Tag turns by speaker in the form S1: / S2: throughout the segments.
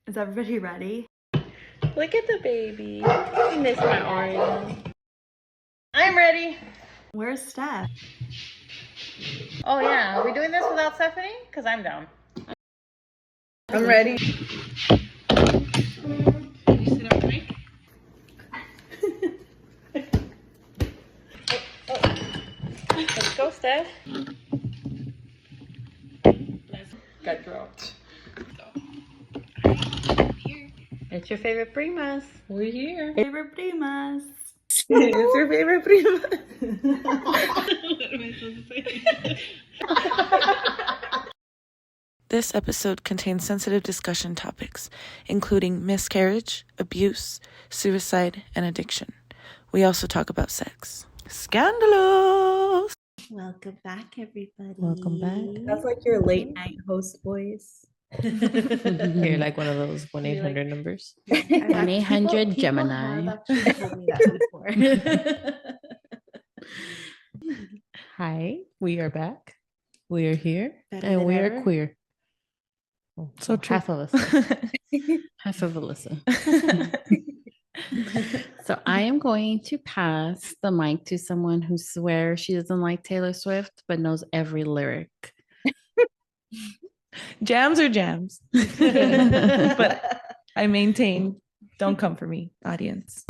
S1: Is everybody ready?
S2: Look at the baby. I miss my Oreo. I'm ready.
S1: Where's Steph?
S2: Oh yeah, are we doing this without Stephanie? Because I'm down. I'm ready. Can you sit up, Mike? Let's go, Steph. Got dropped. It's your favorite primas. We're here.
S1: Favorite primas.
S2: It's your favorite prima. What am I supposed to say?
S3: This episode contains sensitive discussion topics, including miscarriage, abuse, suicide, and addiction. We also talk about sex. Scandalous!
S1: Welcome back, everybody.
S3: Welcome back.
S4: That's like your late night host voice.
S5: You're like one of those 1-800 numbers.
S1: 1-800
S5: Gemini.
S1: Have actually told me that before.
S5: Hi, we are back. We are here.
S1: Better
S5: and
S1: than
S5: we
S1: ever.
S5: are queer.
S3: So true.
S5: half of us. Half of Alyssa. So I am going to pass the mic to someone who swears she doesn't like Taylor Swift but knows every lyric.
S3: Jams are jams. But I maintain, don't come for me, audience.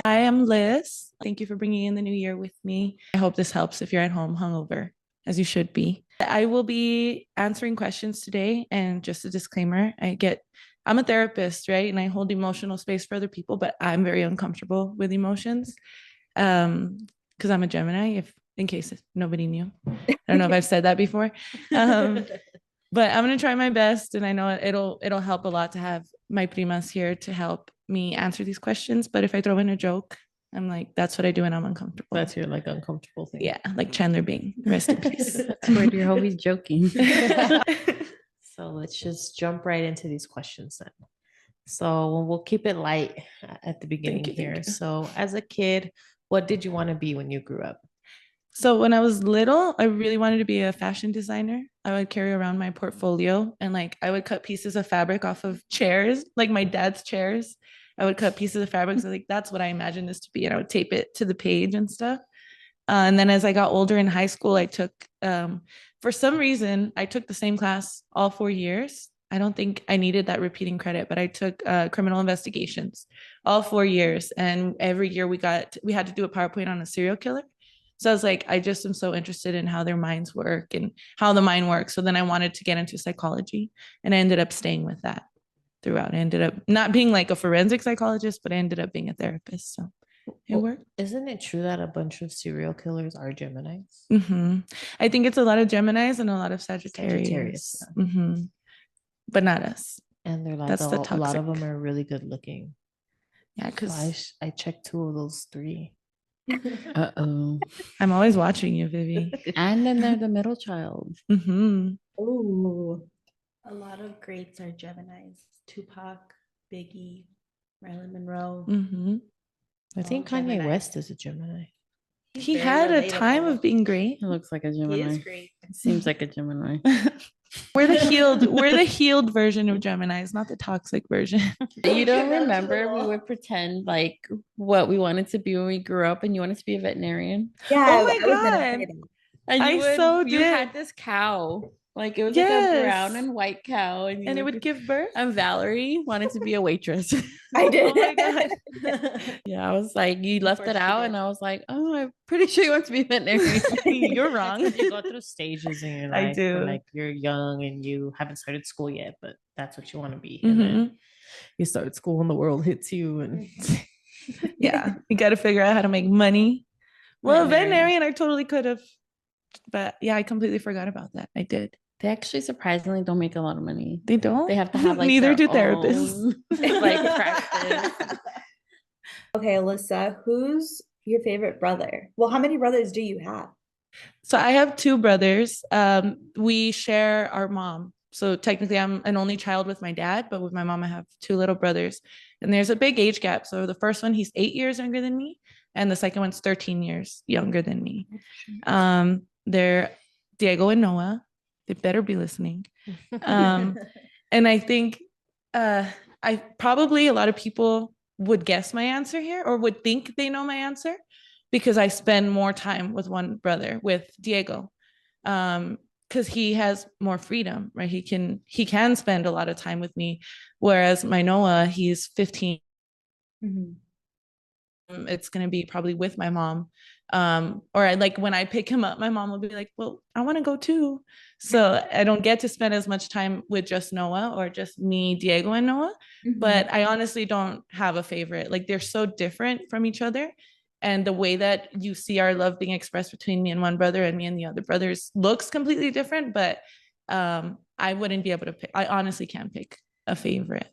S3: I am Lyss. Thank you for bringing in the new year with me. I hope this helps if you're at home hungover, as you should be. I will be answering questions today, and just a disclaimer, I'm a therapist, right? And I hold emotional space for other people, but I'm very uncomfortable with emotions because I'm a Gemini, in case nobody knew. I don't know if I've said that before. But I'm going to try my best, and I know it'll help a lot to have my primas here to help me answer these questions. But if I throw in a joke, I'm like, that's what I do when I'm uncomfortable.
S5: That's your like uncomfortable thing.
S3: Yeah, like Chandler Bing. Rest in peace.
S5: That's where you're always joking. So let's just jump right into these questions then. So we'll keep it light at the beginning
S3: Thank
S5: here.
S3: you.
S5: So as a kid, what did you want to be when you grew up?
S3: So when I was little, I really wanted to be a fashion designer. I would carry around my portfolio, and like I would cut pieces of fabric off of chairs, like my dad's chairs. I would cut pieces of fabric. So like that's what I imagined this to be, and I would tape it to the page and stuff. And then as I got older in high school, I took, for some reason, I took the same class all 4 years. I don't think I needed that repeating credit, but I took criminal investigations all 4 years. And every year we had to do a PowerPoint on a serial killer. So I was like, I just am so interested in how their minds work and how the mind works. So then I wanted to get into psychology, and I ended up staying with that throughout. I ended up not being like a forensic psychologist, but I ended up being a therapist. So it worked.
S5: Isn't it true that a bunch of serial killers are Geminis?
S3: Mm-hmm. I think it's a lot of Geminis and a lot of Sagittarius.
S5: Yeah.
S3: Mm-hmm. But not us.
S5: And they're like,
S3: That's the
S5: a lot of
S3: toxic.
S5: them are really good looking.
S3: Yeah, because
S5: So I checked 2 of those 3. Uh-oh.
S3: I'm always watching you, Vivi.
S5: And then they're the middle child.
S3: Mm-hmm.
S4: Ooh.
S1: A lot of greats are Geminis. Tupac, Biggie, Marilyn Monroe.
S3: Mm-hmm.
S5: I think
S1: All
S5: Kanye
S1: Geminis.
S5: West is a Gemini.
S1: He's
S3: He
S1: very
S3: had a time
S1: relatable.
S3: of being great.
S5: He looks like a
S1: He
S5: Gemini.
S1: is great.
S5: Seems like a Gemini.
S3: We're the healed version of Geminis, not the toxic version.
S5: You don't remember we would pretend like what we wanted to be when we grew up, and you wanted to be a veterinarian.
S4: Yeah.
S3: Oh my
S4: I was gonna
S3: God.
S4: say that.
S5: And you
S3: did.
S5: had this cow. Like it was like a
S3: Yes.
S5: brown and white cow. And
S3: And it would give birth.
S5: And Valerie wanted to be a waitress.
S4: I did.
S3: Oh my God.
S5: Yeah, I was like, you left
S1: course
S5: it
S1: she
S5: out,
S1: did.
S5: and I was like, oh, I'm pretty sure you want to be a veterinarian.
S3: You're wrong.
S5: You go through stages in your
S3: I
S5: life.
S3: do.
S5: Where, like you're young and you haven't started school yet, but that's what you want to be. And then
S3: Mm-hmm.
S5: you start school and the world hits you. And
S3: Yeah, you got to figure out how to make money. Well, veterinarian, I totally could have. But yeah, I completely forgot about that. I did.
S5: they actually surprisingly don't make a lot of money.
S3: They don't?
S5: They have to have like
S3: Neither do
S5: their
S3: therapists.
S5: own, like practice.
S4: Okay, Alyssa, who's Your favorite brother. Well, how many brothers do you have?
S3: So I have two brothers. We share our mom. So technically, I'm an only child with my dad, but with my mom, I have two little brothers. And there's a big age gap. So the first one, he's 8 years younger than me, and the second one's 13 years younger than me. They're Diego and Noah. They better be listening. And I think I probably a lot of people would guess my answer here or would think they know my answer because I spend more time with one brother, with Diego, because he has more freedom, right? He can spend a lot of time with me, whereas my Noah, he's 15.
S4: Mhm.
S3: It's going to be probably with my mom. Or I like when I pick him up, my mom will be like, well, I want to go too. So I don't get to spend as much time with just Noah or just me, Diego, and Noah. But I honestly don't have a favorite. Like they're so different from each other. And the way that you see our love being expressed between me and one brother and me and the other brothers looks completely different. But I wouldn't be able to pick. I honestly can't pick a favorite.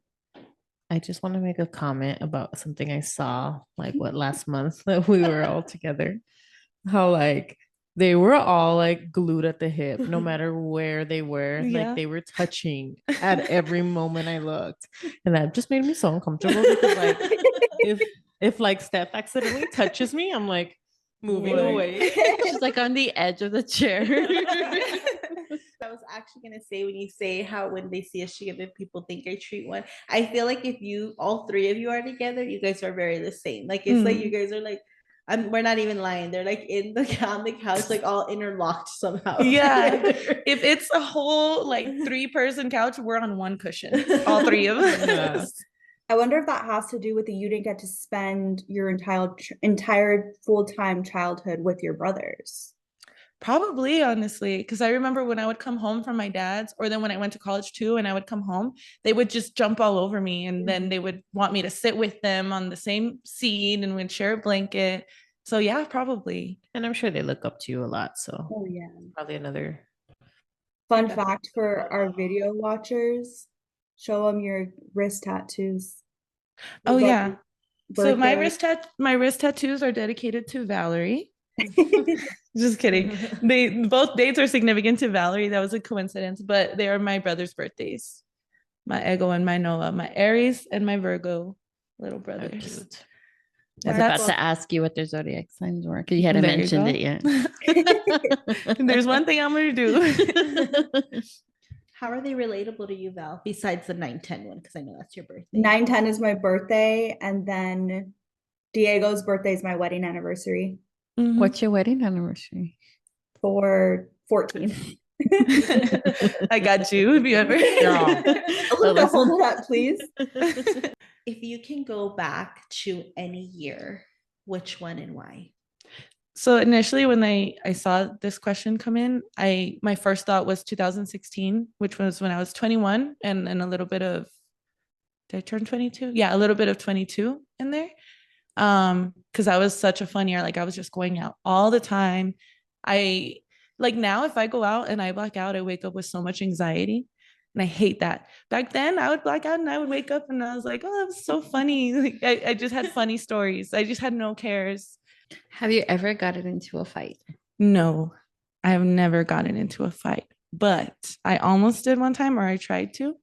S6: I just want to make a comment about something I saw like last month that we were all together. How like they were all like glued at the hip, no matter where they were.
S3: Yeah.
S6: Like they were touching at every moment I looked. And that just made me so uncomfortable because like if like Steph accidentally touches me, I'm like moving
S3: What?
S6: away.
S5: She's like on the edge of the chair.
S1: I was actually gonna say when you say how when they see a Shiva, people think I treat one. I feel like if you all three of you are together, you guys are very the same. Like it's like you guys are like, we're not even lying. They're like in the comic house, like all interlocked somehow.
S3: Yeah.
S1: together.
S3: If it's a whole like 3-person couch, we're on one cushion, all three of us.
S6: Yeah.
S4: I wonder if that has to do with the you didn't get to spend your entire full-time childhood with your brothers.
S3: Probably, honestly, because I remember when I would come home from my dad's, or then when I went to college too, and I would come home, they would just jump all over me, and then they would want me to sit with them on the same seat, and we'd share a blanket. So yeah, probably.
S6: And I'm sure they look up to you a lot. So
S4: Oh yeah.
S6: probably another.
S4: Fun fact for our video watchers, show them your wrist tattoos.
S3: Oh
S4: Your
S3: yeah. So my
S4: birthday.
S3: my wrist tattoos are dedicated to Valerie. Just kidding. They both dates are significant to Valerie. That was a coincidence, but they are my brother's birthdays. My Ego and my Noah, my Aries and my Virgo little
S6: How
S3: brothers.
S6: cute.
S5: I was
S3: That's-
S5: about to ask you what their zodiac signs were because you hadn't
S3: There you
S5: mentioned
S3: go.
S5: it yet.
S3: There's one thing I'm gonna do.
S1: How are they relatable to you, Val? Besides the 9-10 one, because I know that's your birthday.
S4: 9/10 is my birthday, and then Diego's birthday is my wedding anniversary
S3: Mhm.
S5: What's your wedding anniversary?
S4: for 14.
S3: I got you. If you ever.
S4: Alyssa, hold it up, please.
S1: If you can go back to any year, which one and why?
S3: So initially when I saw this question come in, my first thought was 2016, which was when I was 21 and a little bit of, did I turn 22? Yeah, a little bit of 22 in there. Because I was such a fun year. Like I was just going out all the time. I like now if I go out and I black out, I wake up with so much anxiety. And I hate that. Back then I would black out and I would wake up and I was like, oh, that was so funny. Like, I just had funny stories. I just had no cares.
S5: Have you ever gotten into a fight?
S3: No, I have never gotten into a fight, but I almost did one time, or I tried to.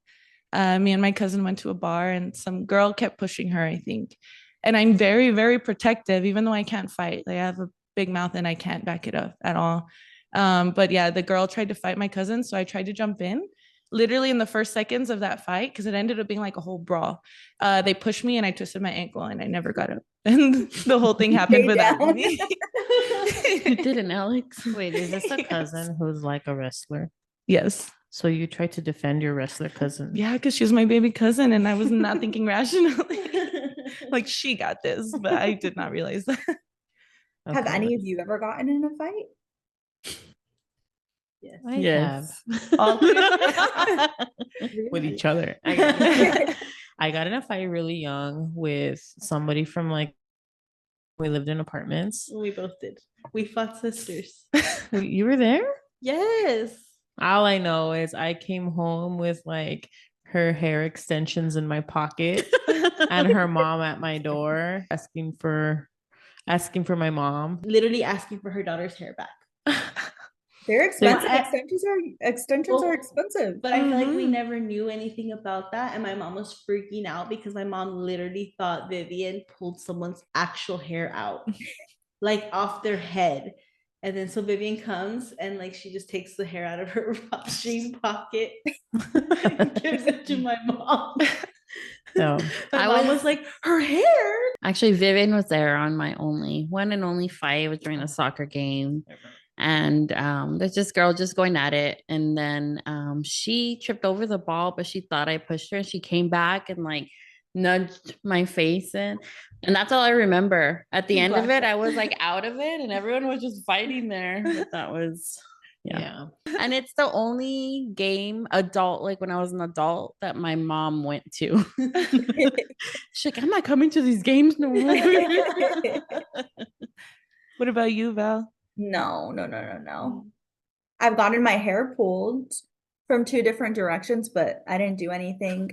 S3: Me and my cousin went to a bar and some girl kept pushing her, I think. And I'm very, very protective, even though I can't fight. Like I have a big mouth and I can't back it up at all. But yeah, the girl tried to fight my cousin. So I tried to jump in literally in the first seconds of that fight because it ended up being like a whole brawl. They pushed me and I twisted my ankle and I never got up. And the whole thing happened
S4: Stay
S3: without
S4: down.
S3: me.
S5: You didn't, Alex?
S6: Wait, is this a
S3: Yes.
S6: cousin who's like a wrestler?
S3: Yes.
S6: So you tried to defend your wrestler cousin?
S3: Yeah, because she was my baby cousin and I was not thinking rationally. Like she got this, but I did not realize that.
S4: Have
S6: Okay.
S4: any of you ever gotten in a fight?
S1: Yes.
S6: I
S3: Yes.
S6: have.
S3: All three.
S6: With each other. I got in a fight really young with somebody from like we lived in apartments.
S1: We both did. We fought sisters.
S6: You were there?
S1: Yes.
S6: All I know is I came home with like her hair extensions in my pocket and her mom at my door asking for Asking for my mom.
S1: Literally asking for her daughter's hair back.
S4: They're expensive.
S1: I-
S4: Extensions are
S1: Well,
S4: expensive.
S1: But I feel like we
S3: Mhm.
S1: never knew anything about that. And my mom was freaking out because my mom literally thought Vivian pulled someone's actual hair out, like off their head. And then so Vivian comes and like she just takes the hair out of her jean pocket and gives it to my mom.
S6: No.
S1: My mom was like, her hair.
S5: Actually, Vivian was there on my one and only fight. It was during a soccer game. And there's this girl just going at it. And then she tripped over the ball, but she thought I pushed her. And she came back and like nudged my face in. And that's all I remember. At the end of it, I was like out of it and everyone was just fighting there. But that was, yeah. And it's the only game adult, like when I was an adult, that my mom went to. She's like, I'm not coming to these games no more.
S3: What about you, Val?
S4: No. I've gotten my hair pulled from 2 different directions, but I didn't do anything.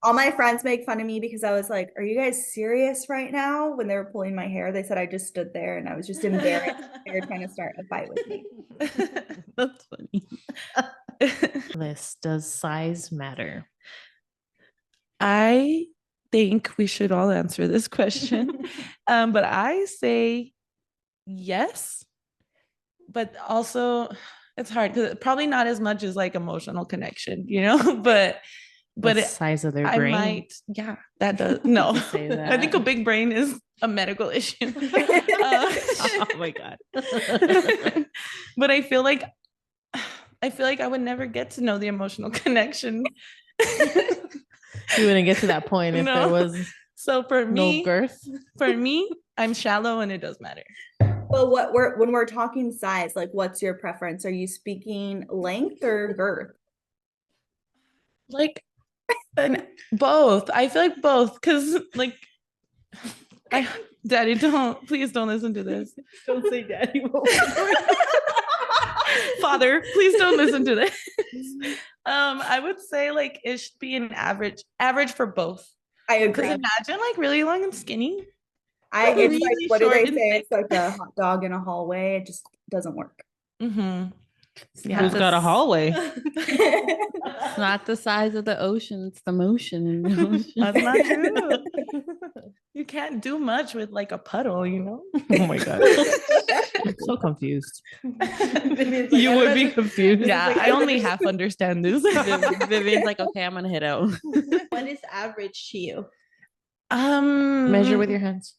S4: All my friends make fun of me because I was like, are you guys serious right now? When they were pulling my hair, they said I just stood there and I was just embarrassed. They were trying to start a fight with me.
S5: That's funny.
S6: Lyss, does size matter?
S3: I think we should all answer this question. But I say yes, but also it's hard because probably not as much as like emotional connection, you know, but
S6: The
S3: it,
S6: size of their
S3: I
S6: brain.
S3: might, yeah, that does. No,
S5: Say that.
S3: I think a big brain is a medical issue.
S6: Oh my God.
S3: But I feel like I would never get to know the emotional connection.
S6: You wouldn't get to that point if
S3: No.
S6: there was
S3: So for me,
S6: no girth.
S3: I'm shallow and it does matter.
S4: But when we're talking size, like what's your preference? Are you speaking length or girth?
S3: Like both. I feel like both because like Daddy, please don't listen to this.
S1: Don't say daddy.
S3: Father, please don't listen to this. I would say like it should be an average for both.
S4: I
S3: Because
S4: agree.
S3: imagine like really long and skinny.
S4: It's
S3: really
S4: like, what do
S3: short
S4: they
S3: and
S4: say?
S3: thick.
S4: It's like a hot dog in a hallway. It just doesn't work.
S3: Mm-hmm. Yeah,
S6: Who's got a hallway?
S5: It's not the size of the ocean, it's the motion in the ocean.
S3: That's not true. You can't do much with like a puddle, you know?
S6: Oh my God. I'm so confused.
S3: You would be confused. Yeah, I only half understand this.
S5: Vivian's like, okay, I'm gonna hit out.
S1: What is average to you?
S6: Measure with your hands.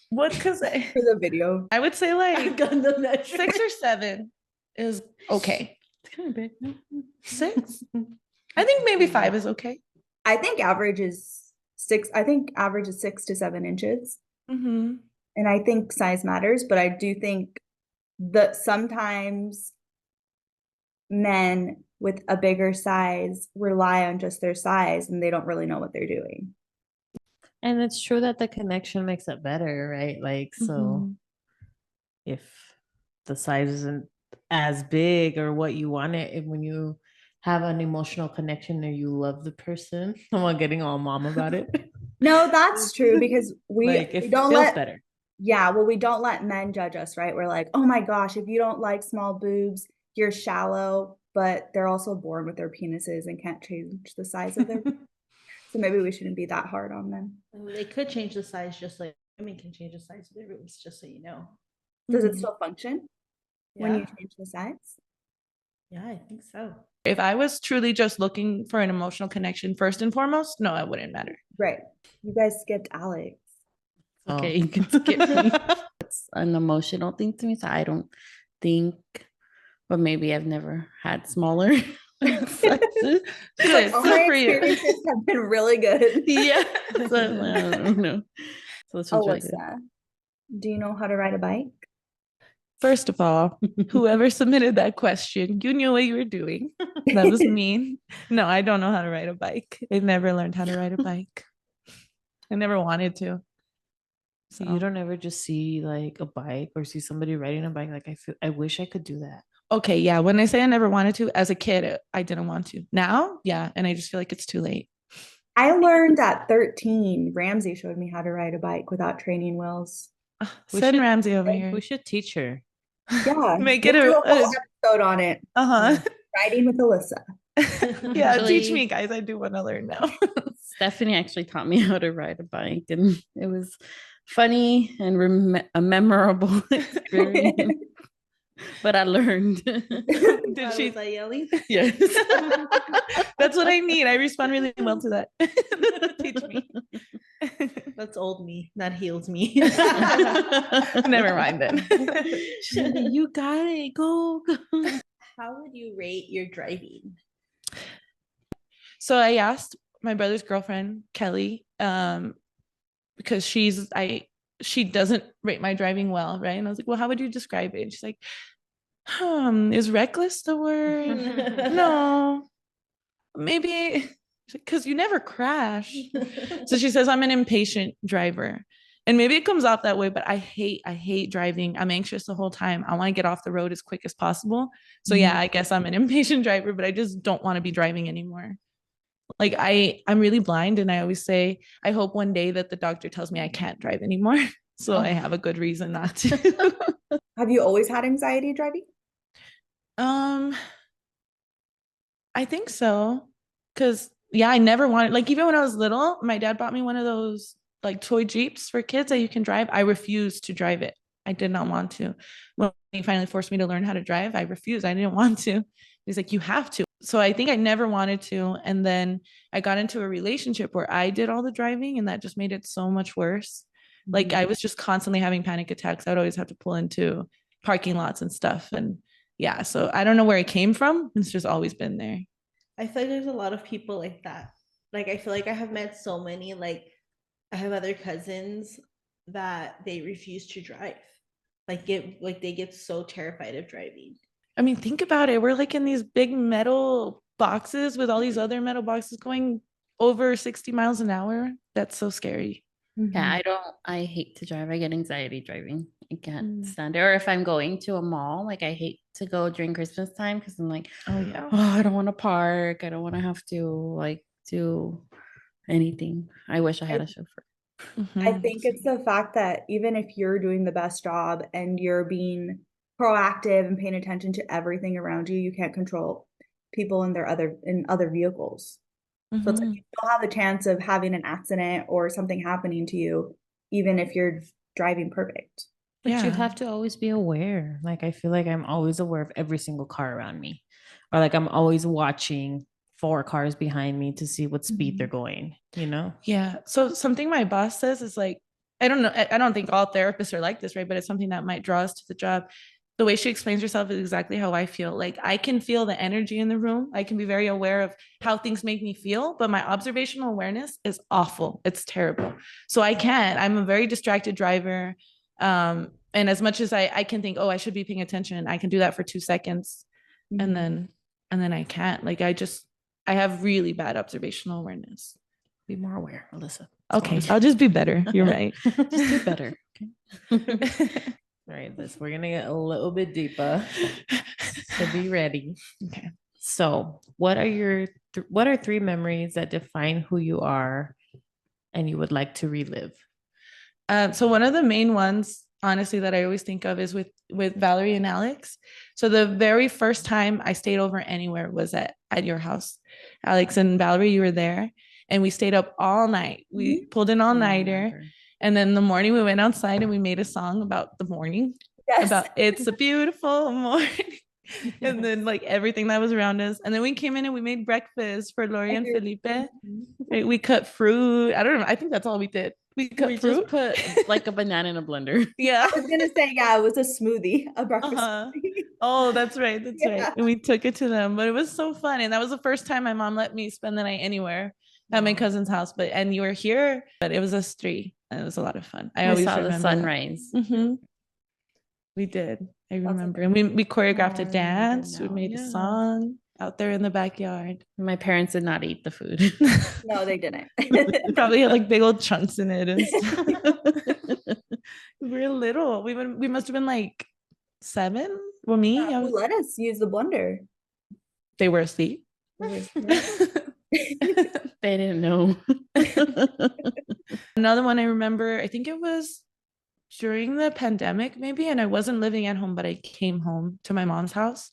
S3: what? Because
S4: For the video.
S3: I would say like
S1: Gonna measure.
S3: 6 or 7 is okay.
S5: It's kind of big.
S3: 6? I think maybe 5 is okay.
S4: I think average is 6. I think average is 6 to 7 inches.
S3: Mm-hmm.
S4: And I think size matters, but I do think that sometimes men with a bigger size rely on just their size and they don't really know what they're doing.
S6: And it's true that the connection makes it better, right? Like, so
S3: Mhm.
S6: if the size isn't as big or what you want it, and when you have an emotional connection or you love the person, I'm not getting all mom about it.
S4: No, that's true because we
S6: Like, it
S4: don't
S6: feels
S4: let
S6: better.
S4: yeah, well, we don't let men judge us, right? We're like, oh my gosh, if you don't like small boobs, you're shallow, but they're also born with their penises and can't change the size of their. So maybe we shouldn't be that hard on them.
S1: They could change the size just like women can change the size of their boobs, just so you know.
S4: Does
S3: Mhm.
S4: it still function when you change the size?
S1: Yeah, I think so.
S3: If I was truly just looking for an emotional connection first and foremost, no, it wouldn't matter.
S4: Right. You guys skipped Alex.
S5: Okay, you can skip me. It's an emotional thing to me, so I don't think, but maybe I've never had smaller sizes.
S3: Good.
S4: All
S3: Good
S4: my
S3: for you.
S4: experiences have been really good.
S5: Yeah, so I don't know. So this one's really good.
S4: Alyssa, do you know how to ride a bike?
S3: First of all, whoever submitted that question, you knew what you were doing. That was mean. No, I don't know how to ride a bike. I never learned how to ride a bike. I never wanted to.
S6: So you don't ever just see like a bike or see somebody riding a bike. Like, I wish I could do that.
S3: Okay, yeah. When I say I never wanted to, as a kid, I didn't want to. Now, yeah, and I just feel like it's too late.
S4: I learned at 13. Ramsey showed me how to ride a bike without training wheels.
S3: Send Ramsey over here.
S6: We should teach her.
S4: Yeah.
S3: Make
S4: we'll
S3: it
S4: do a whole
S3: a
S4: episode on it.
S3: uh-huh.
S4: Riding with Alyssa.
S3: Yeah, teach
S5: Actually-
S3: me, guys. I do want to learn now.
S5: Stephanie actually taught me how to ride a bike, and it was funny and a memorable experience. But I learned.
S3: Did she?
S1: Was I yelling?
S5: Yes.
S3: That's what I need. I respond really well to that. Teach me.
S1: That's old me, not healed me.
S3: Never mind then.
S5: You got it. Go.
S1: How would you rate your driving?
S3: So I asked my brother's girlfriend, Kelly, because she doesn't rate my driving well, right? And I was like, well, how would you describe it? And she's like, is reckless the word? No, maybe because you never crash. So she says I'm an impatient driver. And maybe it comes off that way, but I hate driving. I'm anxious the whole time. I want to get off the road as quick as possible. So yeah, I guess I'm an impatient driver, but I just don't want to be driving anymore. Like I'm really blind, and I always say, I hope one day that the doctor tells me I can't drive anymore. So I have a good reason not to.
S4: Have you always had anxiety driving?
S3: I think so. Cause yeah, I never wanted, like, even when I was little, my dad bought me one of those like toy Jeeps for kids that you can drive. I refused to drive it. I did not want to. When he finally forced me to learn how to drive, I refused. I didn't want to. He's like, you have to. So I think I never wanted to. And then I got into a relationship where I did all the driving, and that just made it so much worse. Like I was just constantly having panic attacks. I would always have to pull into parking lots and stuff. And yeah, so I don't know where it came from. It's just always been there.
S1: I feel like there's a lot of people like that. Like I feel like I have met so many, like I have other cousins that they refuse to drive. They get so terrified of driving.
S3: I mean, think about it. We're like in these big metal boxes with all these other metal boxes going over 60 miles an hour. That's so scary.
S5: Yeah, I hate to drive. I get anxiety driving. I can't
S3: Mm.
S5: stand it. Or if I'm going to a mall, like I hate to go during Christmas time because I'm like,
S3: Oh yeah.
S5: oh, I don't want to park. I don't want to have to like do anything. I wish I had a chauffeur.
S4: I think it's the fact that even if you're doing the best job and you're being proactive and paying attention to everything around you, you can't control people in other vehicles. So it's like you still have the chance of having an accident or something happening to you, even if you're driving perfect.
S6: But you have to always be aware. Like I feel like I'm always aware of every single car around me. Or like I'm always watching 4 cars behind me to see what speed they're going, you know?
S3: Yeah. So something my boss says is like, I don't know. I don't think all therapists are like this, right? But it's something that might draw us to the job. The way she explains herself is exactly how I feel. Like I can feel the energy in the room. I can be very aware of how things make me feel, but my observational awareness is awful. It's terrible. So I can't. I'm a very distracted driver. And as much as I can think, oh, I should be paying attention, I can do that for 2 seconds. And then I can't. Like I have really bad observational awareness.
S6: Be more aware, Alyssa.
S3: Okay, I'll just be better. You're right.
S5: Just do better. Okay.
S6: All right, Liz, we're gonna get a little bit deeper. So be ready.
S3: Okay.
S6: So, what are 3 memories that define who you are, and you would like to relive?
S3: So one of the main ones, honestly, that I always think of is with Valerie and Alex. So the very first time I stayed over anywhere was at your house. Alex and Valerie, you were there, and we stayed up all night. We pulled an all-nighter. And then in the morning, we went outside and we made a song about the morning, about it's a beautiful morning. And then like everything that was around us. And then we came in and we made breakfast for Lori and Felipe. Right? We cut fruit. I don't know. I think that's all we did. We cut fruit.
S5: Just put like a banana in a blender.
S3: Yeah.
S4: I was gonna say, yeah, it was a smoothie, a breakfast smoothie.
S3: Oh, that's right. That's right. And we took it to them, but it was so fun. And that was the first time my mom let me spend the night anywhere at my cousin's house. And you were here, but it was us 3. And it was a lot of fun. I always
S5: saw
S3: remember
S5: the sunrise.
S3: We did. I remember. And we choreographed a dance. We made a song out there in the backyard.
S5: My parents did not eat the food.
S4: No, they didn't.
S3: It probably had like big old chunks in it and stuff. We were little. We must have been like 7. Well, me.
S4: Who let us use the blender?
S3: They were asleep.
S5: They didn't know.
S3: Another one I remember, I think it was during the pandemic, maybe, and I wasn't living at home, but I came home to my mom's house,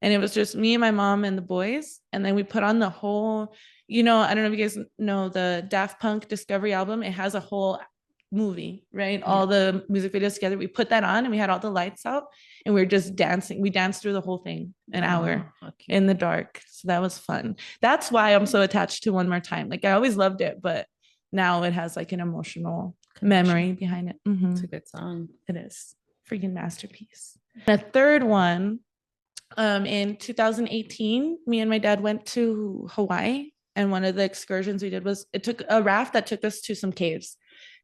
S3: and it was just me and my mom and the boys, and then we put on the whole, I don't know if you guys know the Daft Punk Discovery album. It has a whole movie, right? All the music videos together. We put that on, and we had all the lights out, and we were just dancing. We danced through the whole thing, an hour in the dark. So that was fun. That's why I'm so attached to One More Time. Like, I always loved it, but now it has like an emotional memory behind it.
S5: It's a good song.
S3: It is freaking masterpiece. The third one, in 2018, me and my dad went to Hawaii, and one of the excursions we did was it took a raft that took us to some caves.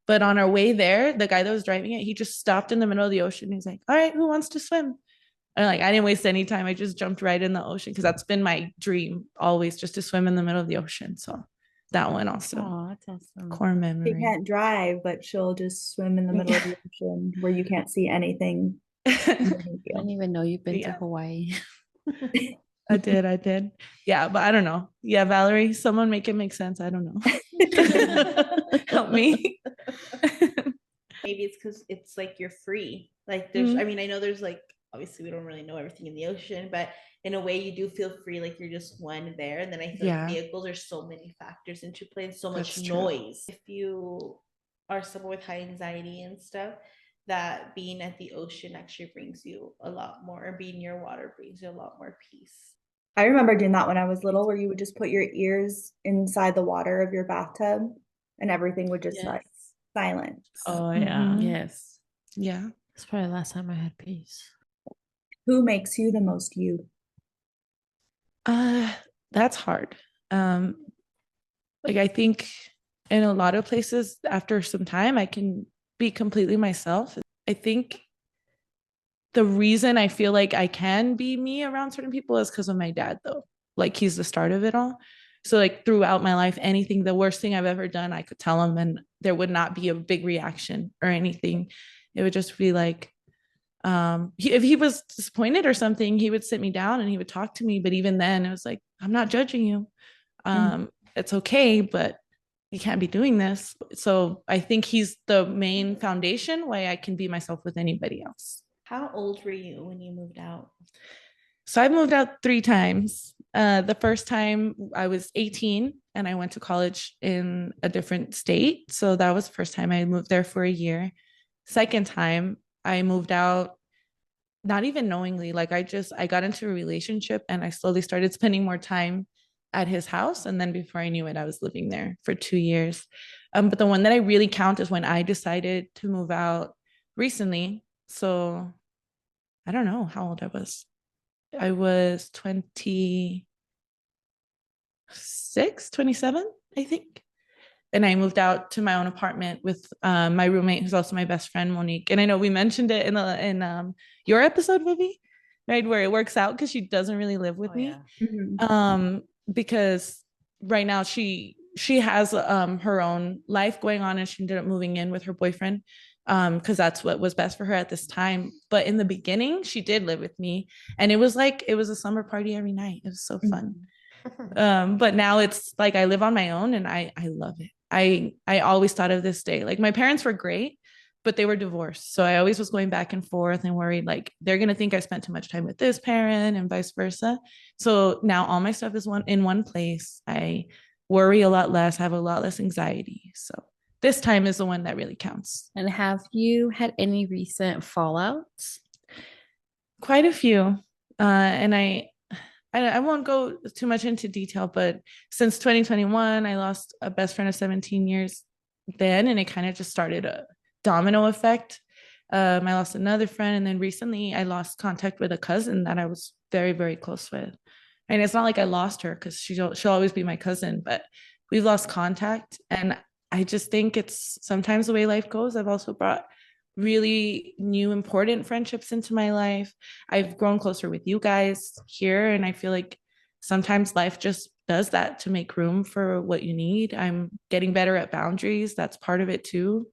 S3: But on our way there, the guy that was driving it, he just stopped in the middle of the ocean. He's like, "All right, who wants to swim?" And like, I didn't waste any time. I just jumped right in the ocean because that's been my dream always, just to swim in the middle of the ocean. So that one also.
S5: Oh, that's awesome.
S3: Core
S4: She
S3: memory.
S4: can't drive, but she'll just swim in the middle of the ocean where you can't see anything.
S5: I didn't even know you've been to
S3: Yeah.
S5: Hawaii.
S3: I did. Yeah, but I don't know. Yeah, Valerie, someone make it make sense. I don't know. Help me.
S1: Maybe it's because it's like you're free. Like there's,
S3: Mhm.
S1: I mean, I know there's like, obviously we don't really know everything in the ocean, but in a way you do feel free, like you're just one there. And then I feel
S3: Yeah.
S1: like vehicles are so many factors into play and so much
S3: That's true.
S1: noise. If you are someone with high anxiety and stuff, that being at the ocean actually brings you a lot more, or being near water brings you a lot more peace.
S4: I remember doing that when I was little, where you would just put your ears inside the water of your bathtub and everything would just like silence.
S6: Oh yeah.
S3: Mhm.
S5: Yes.
S3: Yeah.
S5: That's probably the last time I had peace.
S4: Who makes you the most you?
S3: That's hard. Like, I think in a lot of places after some time I can be completely myself. I think the reason I feel like I can be me around certain people is because of my dad, though. Like, he's the start of it all. So like throughout my life, anything, the worst thing I've ever done, I could tell him and there would not be a big reaction or anything. It would just be like, if he was disappointed or something, he would sit me down and he would talk to me. But even then, it was like, I'm not judging you. It's okay, but you can't be doing this. So I think he's the main foundation why I can be myself with anybody else.
S1: How old were you when you moved out?
S3: So I've moved out 3 times. The first time I was 18 and I went to college in a different state. So that was the first time I moved there for a year. Second time I moved out not even knowingly. Like, I got into a relationship and I slowly started spending more time at his house. And then before I knew it, I was living there for 2 years. But the one that I really count is when I decided to move out recently. So I don't know how old I was. I was 26, 27, I think. And I moved out to my own apartment with my roommate, who's also my best friend, Monique. And I know we mentioned it in your episode, Vivi, right, where it works out because she doesn't really live with me. Because right now she has her own life going on, and she ended up moving in with her boyfriend because that's what was best for her at this time. But in the beginning, she did live with me, and it was a summer party every night. It was so fun. But now it's like I live on my own, and I love it. I always thought of this day, like, my parents were great, but they were divorced, so I always was going back and forth and worried like they're gonna think I spent too much time with this parent and vice versa. So now all my stuff is in one place. I worry a lot less, have a lot less anxiety. So this time is the one that really counts.
S5: And have you had any recent fallouts?
S3: Quite a few. And I won't go too much into detail, but since 2021, I lost a best friend of 17 years then, and it kind of just started a domino effect. I lost another friend, and then recently I lost contact with a cousin that I was very, very close with. And it's not like I lost her because she'll always be my cousin, but we've lost contact. And I just think it's sometimes the way life goes. I've also brought really new important friendships into my life. I've grown closer with you guys here, and I feel like sometimes life just does that to make room for what you need. I'm getting better at boundaries. That's part of it too.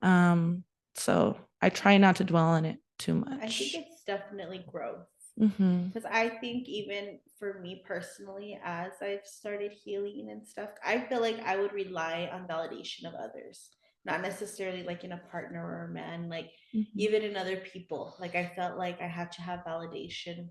S3: So I try not to dwell on it too much.
S1: I think it's definitely growth.
S3: Mm-hmm.
S1: Because I think even for me personally, as I've started healing and stuff, I feel like I would rely on validation of others. not necessarily like in a partner or a man, like
S3: Mhm.
S1: even in other people. Like I felt like I had to have validation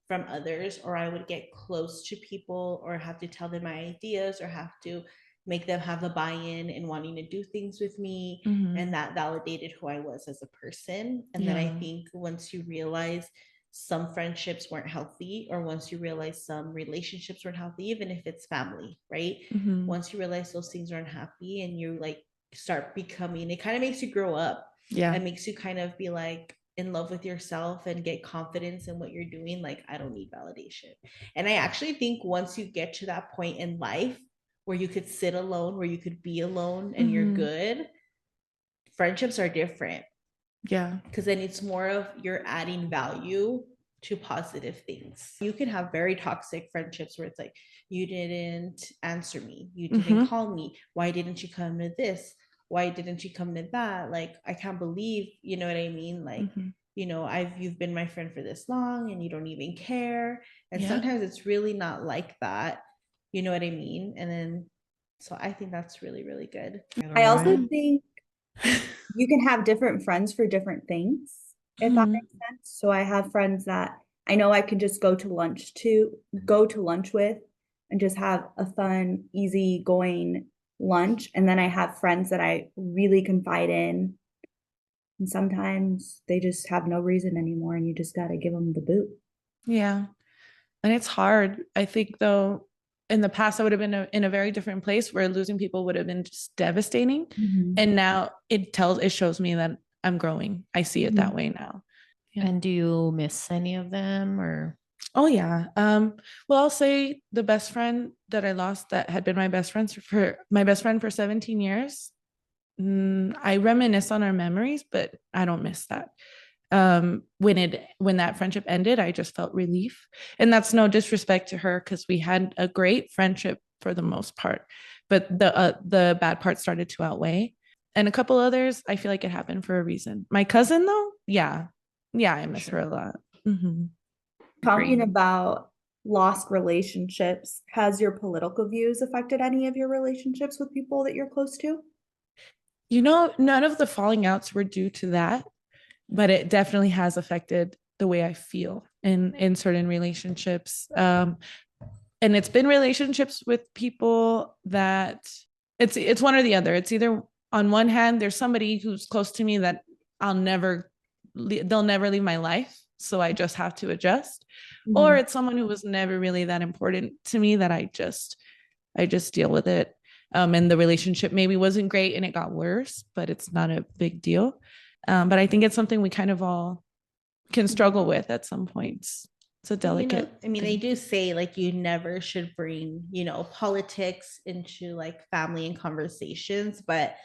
S1: from others, or I would get close to people, or have to tell them my ideas, or have to make them have a buy-in and wanting to do things with me.
S3: Mhm.
S1: And that validated who I was as a person. And then I
S3: Yeah.
S1: think once you realize some friendships weren't healthy, or once you realize some relationships weren't healthy, even if it's family, right?
S3: Mhm.
S1: Once you realize those things aren't happy, and you like start becoming, it kind of makes you grow up.
S3: Yeah.
S1: It makes you kind of be like in love with yourself and get confidence in what you're doing. Like, I don't need validation. And I actually think once you get to that point in life where you could sit alone, where you could be alone and you're
S3: Mhm.
S1: good, friendships are different,
S3: Yeah.
S1: because then it's more of you're adding value to positive things. You can have very toxic friendships where it's like, you didn't answer me, you didn't
S3: Mhm.
S1: call me, why didn't you come to this, why didn't you come to that, like I can't believe, you know what I mean, like
S3: Mhm.
S1: you know, you've been my friend for this long and you don't even care. And
S3: Yeah.
S1: sometimes it's really not like that, you know what I mean? And then so I think that's really, really good.
S4: I also
S3: Right.
S4: think you can have different friends for different things, if that
S3: Mhm.
S4: makes sense. So I have friends that I know I can just go to lunch with and just have a fun, easy going lunch. And then I have friends that I really confide in. And sometimes they just have no reason anymore, and you just got to give them the boot.
S3: Yeah. And it's hard. I think though, in the past, I would have been in a very different place where losing people would have been just devastating.
S4: Mhm.
S3: And now it shows me that I'm growing. I see it that way now. Yeah.
S6: And do you miss any of them or?
S3: Oh yeah. Well, I'll say the best friend that I lost that had been my best friend for 17 years. I reminisce on our memories, but I don't miss that. When that friendship ended, I just felt relief. And that's no disrespect to her, because we had a great friendship for the most part. But the bad part started to outweigh. And a couple others, I feel like it happened for a reason. My cousin though, yeah. Yeah, I miss her a lot. Mhm.
S4: Talking about lost relationships, has your political views affected any of your relationships with people that you're close to?
S3: You know, none of the falling outs were due to that, but it definitely has affected the way I feel in certain relationships. And it's been relationships with people that it's one or the other. It's either on one hand, there's somebody who's close to me that they'll never leave my life, so I just have to adjust, or it's someone who was never really that important to me that I just deal with it. And the relationship maybe wasn't great and it got worse, but it's not a big deal. But I think it's something we kind of all can struggle with at some points. It's a delicate.
S1: I mean, they do say like you never should bring, politics into like family and conversations, but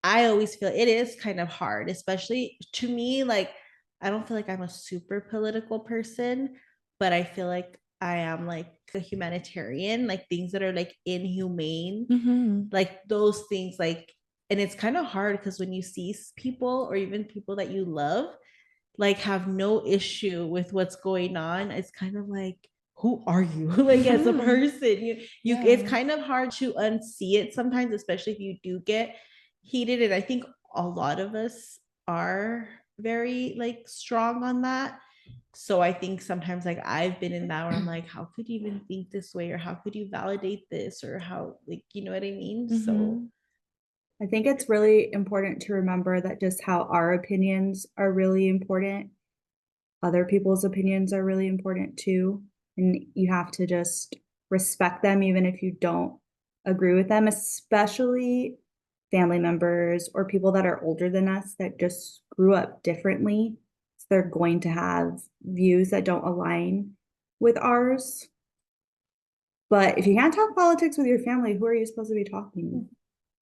S1: I always feel it is kind of hard, especially to me. Like, I don't feel like I'm a super political person, but I feel like I am like a humanitarian, like things that are like inhumane, like those things, like, and it's kind of hard because when you see people or even people that you love, like have no issue with what's going on, it's kind of like, who are you? Like as a person, it's kind of hard to unsee it sometimes, especially if you do get heated. And I think a lot of us are very like strong on that. So I think sometimes like I've been in that where I'm like, how could you even think this way, or how could you validate this, or how, like, you know what I mean? So
S4: I think it's really important to remember that just how our opinions are really important, other people's opinions are really important too. And you have to just respect them, even if you don't agree with them, especially family members or people that are older than us that just grew up differently. So they're going to have views that don't align with ours. But if you can't talk politics with your family, who are you supposed to be talking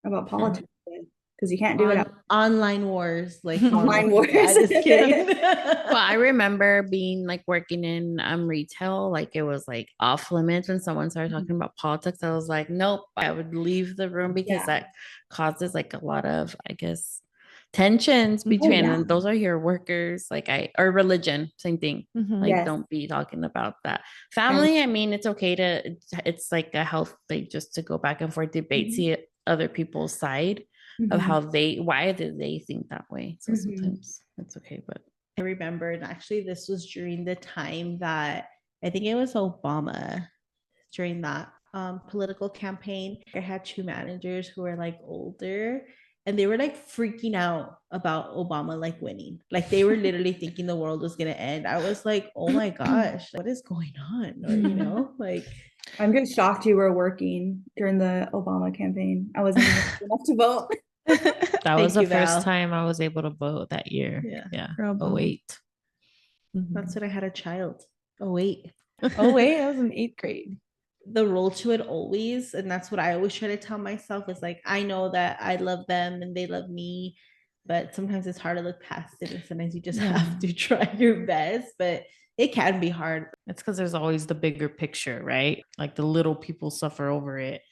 S4: about politics with? Because you can't do it out
S1: online wars, like
S4: online wars.
S1: Just kidding.
S5: Well, I remember being like working in retail, like it was like off limits when someone started talking about politics. I was like, nope, I would leave the room because that causes like a lot of, I guess, tensions between, and those are your workers, or religion, same thing. Like, don't be talking about that. Family, I mean, it's okay it's like a health thing just to go back and forth, debate, see other people's side. of
S4: Mhm.
S5: how why did they think that way. So sometimes it's okay, but
S1: I remember, and actually, this was during the time that I think it was Obama during that political campaign. I had two managers who were like older, and they were like freaking out about Obama like winning. Like they were literally thinking the world was gonna end. I was like, oh my gosh, what is going on? Or you know, like
S4: I'm just shocked you were working during the Obama campaign. I wasn't even old enough to vote.
S6: That was
S1: Thank
S6: the
S1: you,
S6: first
S1: Val.
S6: time I was able to vote that year.
S1: Yeah.
S6: Yeah.
S3: Girl,
S6: Oh, wait.
S1: That's when I had a child. Oh wait.
S3: Oh wait, I was in 8th grade.
S1: The role to it always, and that's what I always try to tell myself, is like, I know that I love them and they love me, but sometimes it's hard to look past it, and sometimes you just have to try your best, but it can be hard.
S6: It's because there's always the bigger picture, right? Like the little people suffer over it.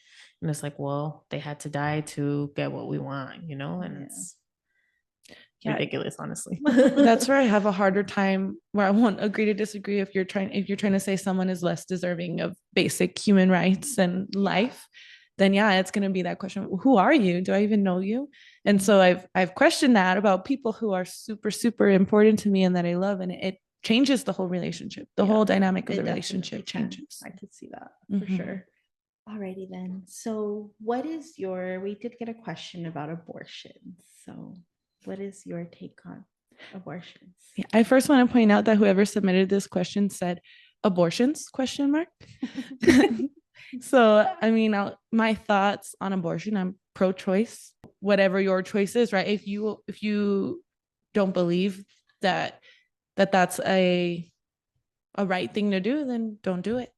S6: And it's like, well, they had to die to get what we want, you know? And
S1: Yeah.
S6: it's
S3: Yeah.
S6: ridiculous, honestly.
S3: That's where I have a harder time, where I won't agree to disagree. If you're trying to say someone is less deserving of basic human rights and life, then yeah, it's going to be that question: who are you? Do I even know you? And so I've questioned that about people who are super important to me and that I love, and it changes the whole relationship. The whole dynamic of the relationship changes.
S1: I could see that for
S3: Mhm.
S1: sure. Alrighty then. So we did get a question about abortion. So what is your take on abortions?
S3: Yeah, I first want to point out that whoever submitted this question said abortions question mark. So I mean, my thoughts on abortion: I'm pro-choice, whatever your choice is, right? If you don't believe that's a right thing to do, then don't do it.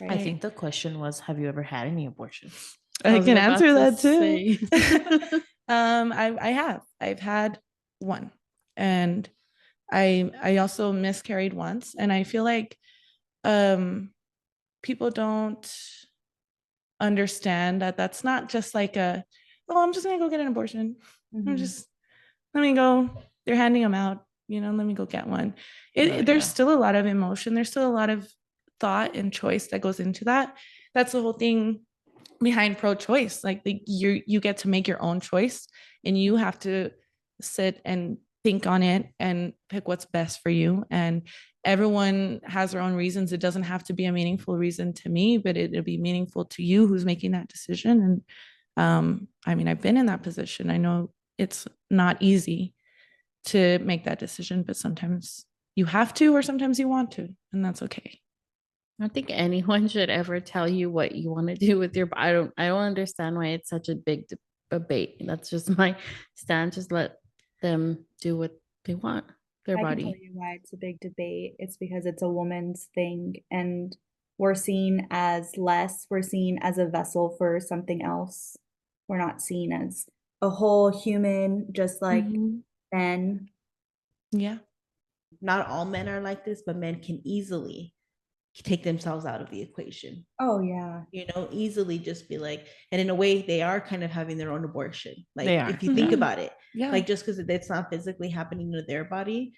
S1: Right?
S6: I think the question was, have you ever had any abortions?
S3: I
S5: was
S3: can
S5: about
S3: answer
S5: to
S3: that too.
S5: say.
S3: I've had one, and I also miscarried once, and I feel like people don't understand that that's not just like I'm just gonna go get an abortion. I'm just let me go. They're handing them out, let me go get one. There's still a lot of emotion. There's still a lot of thought and choice that goes into that. That's the whole thing behind pro-choice. Like you get to make your own choice, and you have to sit and think on it and pick what's best for you. And everyone has their own reasons. It doesn't have to be a meaningful reason to me, but it'll be meaningful to you who's making that decision. And I mean, I've been in that position. I know it's not easy to make that decision, but sometimes you have to, or sometimes you want to, and that's okay.
S5: I don't think anyone should ever tell you what you want to do with your body. I don't understand why it's such a big debate. That's just my stand. Just let them do what they want, their
S4: I can
S5: body.
S4: tell you why it's a big debate. It's because it's a woman's thing, and we're seen as less. We're seen as a vessel for something else. We're not seen as a whole human, just like men.
S3: Yeah.
S1: Not all men are like this, but men can easily take themselves out of the equation.
S4: Oh yeah.
S1: Easily just be like, and in a way they are kind of having their own abortion. Like if you think about it, like just because it's not physically happening to their body,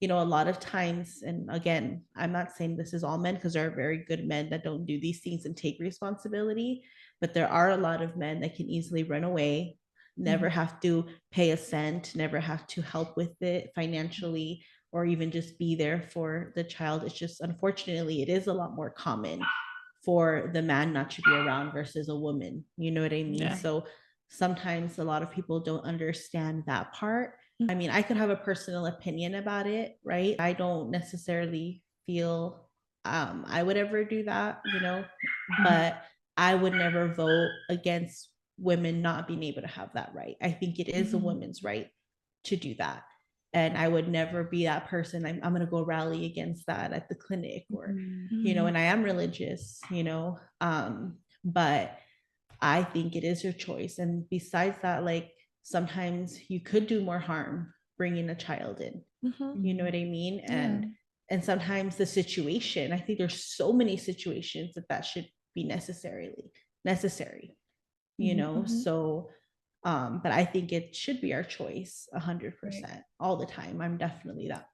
S1: a lot of times, and again, I'm not saying this is all men, because there are very good men that don't do these things and take responsibility, but there are a lot of men that can easily run away, never have to pay a cent, never have to help with it financially, or even just be there for the child. It's just, unfortunately, it is a lot more common for the man not to be around versus a woman. You know what I mean? Yeah. So sometimes a lot of people don't understand that part. I mean, I could have a personal opinion about it, right? I don't necessarily feel I would ever do that, but I would never vote against women not being able to have that right. I think it is a woman's right to do that. And I would never be that person. I'm going to go rally against that at the clinic, or, and I am religious, but I think it is your choice. And besides that, like, sometimes you could do more harm bringing a child in, you know what I mean? And sometimes the situation, I think there's so many situations that should be necessary, so but I think it should be our choice 100% all the time. I'm definitely that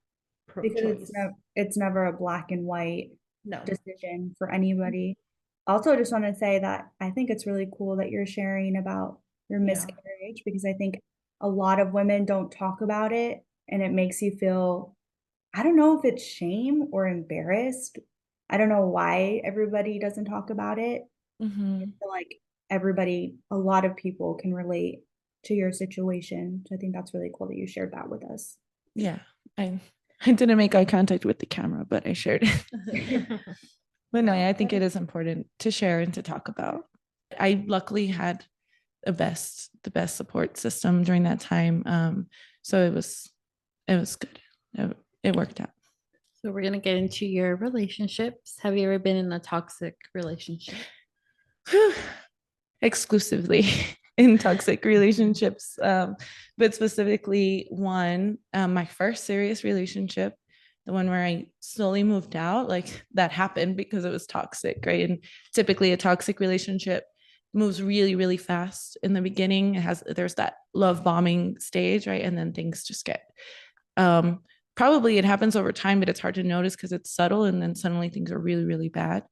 S1: pro-choice.
S4: Because it's never a black and white
S1: No.
S4: decision for anybody. Also, just want to say that I think it's really cool that you're sharing about your
S1: Yeah.
S4: miscarriage, because I think a lot of women don't talk about it, and it makes you feel, I don't know if it's shame or embarrassed. I don't know why everybody doesn't talk about it. I feel like everybody, a lot of people can relate to your situation. So I think that's really cool that you shared that with us.
S3: Yeah, I didn't make eye contact with the camera, but I shared it. But no, yeah, I think it is important to share and to talk about. I luckily had the best support system during that time. So it was good. It worked out.
S5: So we're gonna get into your relationships. Have you ever been in a toxic relationship?
S3: Exclusively in toxic relationships, but specifically one, my first serious relationship, the one where I slowly moved out, like that happened because it was toxic, right? And typically a toxic relationship moves really, really fast in the beginning. There's that love bombing stage, right? And then things just get, um, probably it happens over time, but it's hard to notice because it's subtle. And then suddenly things are really, really bad.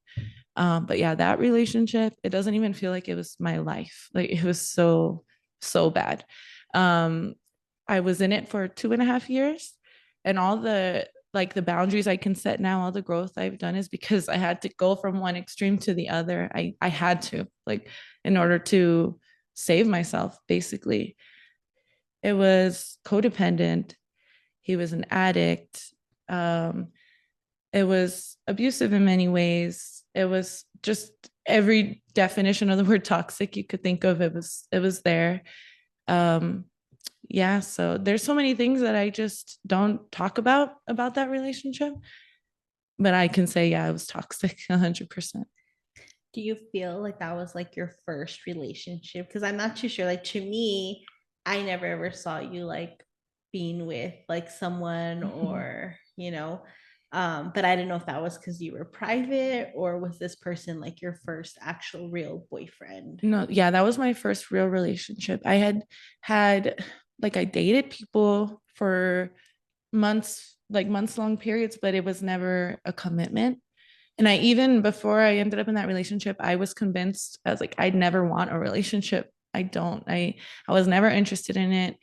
S3: But yeah, that relationship, it doesn't even feel like it was my life. Like it was so bad. Um, I was in it for 2.5 years, and all the boundaries I can set now, all the growth I've done is because I had to go from one extreme to the other. I had to, like, in order to save myself, basically. It was codependent. He was an addict. Um, it was abusive in many ways. It was just every definition of the word toxic you could think of. It was there. Um, yeah, so there's so many things that I just don't talk about that relationship, but I can say, yeah, it was toxic 100%.
S1: Do you feel like that was like your first relationship? Because I'm not too sure. Like to me, I never ever saw you like being with like someone or, but I didn't know if that was because you were private or was this person like your first actual real boyfriend?
S3: No, yeah, that was my first real relationship. I had like I dated people for months, like months long periods, but it was never a commitment. And I even before I ended up in that relationship, I was convinced, I was like, I'd never want a relationship. I was never interested in it.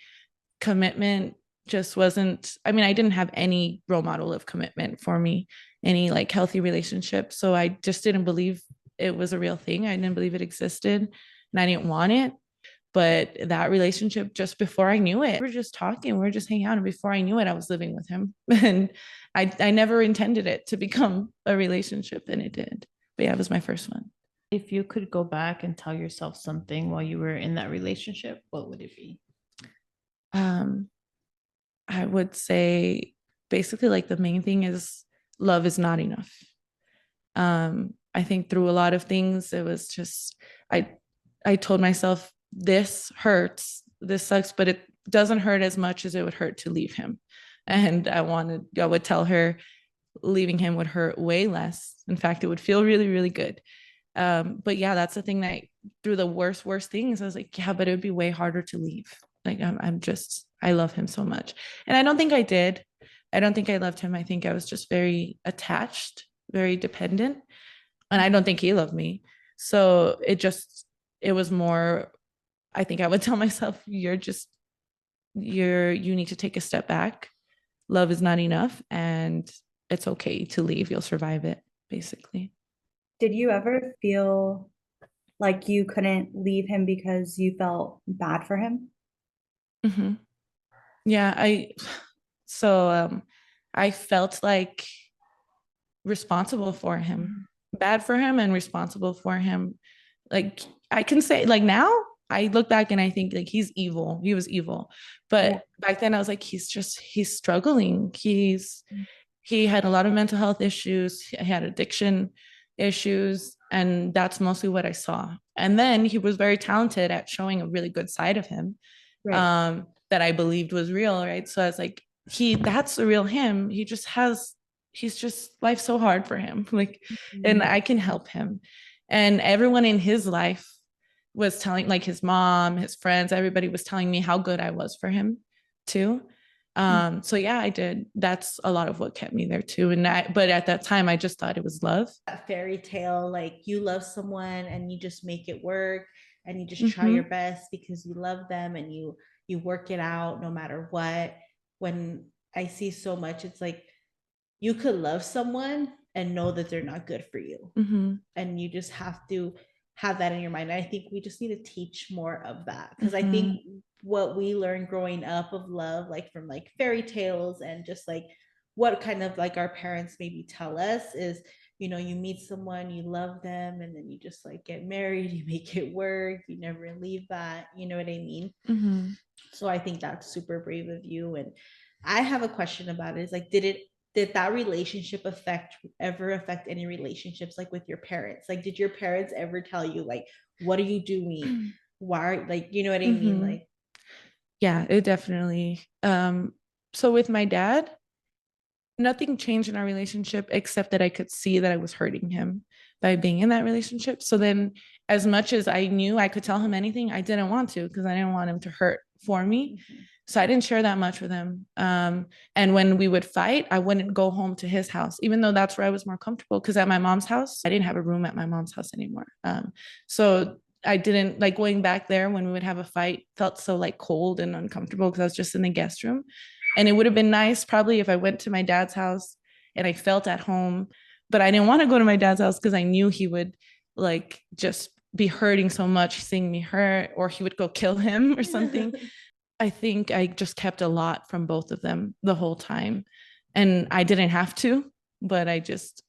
S3: Commitment just wasn't, I mean, I didn't have any role model of commitment for me, any like healthy relationship. So I just didn't believe it was a real thing. I didn't believe it existed and I didn't want it. But that relationship, just before I knew it, we were just talking, we were just hanging out. And before I knew it, I was living with him. And I never intended it to become a relationship, and it did. But yeah, it was my first one.
S6: If you could go back and tell yourself something while you were in that relationship, what would it be?
S3: Um, I would say basically like the main thing is love is not enough. I think through a lot of things, it was just I told myself this hurts, this sucks, but it doesn't hurt as much as it would hurt to leave him. And I would tell her leaving him would hurt way less. In fact, it would feel really, really good. But yeah, that's the thing that through the worst things, I was like, yeah, but it would be way harder to leave. Like I love him so much. And I don't think I did. I don't think I loved him. I think I was just very attached, very dependent. And I don't think he loved me. So it was more, I think I would tell myself, you need to take a step back. Love is not enough. And it's okay to leave. You'll survive it, basically.
S4: Did you ever feel like you couldn't leave him because you felt bad for him?
S3: Mm-hmm. Yeah, I felt like responsible for him, bad for him and responsible for him. Like I can say like now I look back and I think like he's evil. He was evil. But back then I was like, he's struggling. He had a lot of mental health issues. He had addiction issues. And that's mostly what I saw. And then he was very talented at showing a really good side of him. Right. That I believed was real, right? So I was like, that's the real him. He's just life's so hard for him. Like, and I can help him. And everyone in his life was telling, like his mom, his friends, everybody was telling me how good I was for him too. So yeah, I did. That's a lot of what kept me there too. But at that time, I just thought it was love.
S1: That fairy tale, like you love someone and you just make it work. and you just try your best because you love them and you work it out no matter what. When I see so much, it's like you could love someone and know that they're not good for you. And you just have to have that in your mind. And I think we just need to teach more of that, because I think what we learned growing up of love, like from like fairy tales and just like what kind of like our parents maybe tell us is, you know, you meet someone, you love them, and then you just like get married, you make it work, you never leave that, you know what I mean? So I think that's super brave of you. And I have a question about it, is like, did that relationship ever affect any relationships like with your parents? Like, did your parents ever tell you like, what are you doing? Why, like, you know what I mean? Like,
S3: yeah, it definitely. So with my dad, nothing changed in our relationship except that I could see that I was hurting him by being in that relationship. So then, as much as I knew I could tell him anything, I didn't want to, because I didn't want him to hurt for me. So I didn't share that much with him. And when we would fight, I wouldn't go home to his house, even though that's where I was more comfortable. Because at my mom's house, I didn't have a room at my mom's house anymore. So I didn't like going back there when we would have a fight, felt so like cold and uncomfortable because I was just in the guest room. And it would have been nice probably if I went to my dad's house and I felt at home, but I didn't want to go to my dad's house because I knew he would like just be hurting so much, seeing me hurt, or he would go kill him or something. I think I just kept a lot from both of them the whole time. And I didn't have to, but I just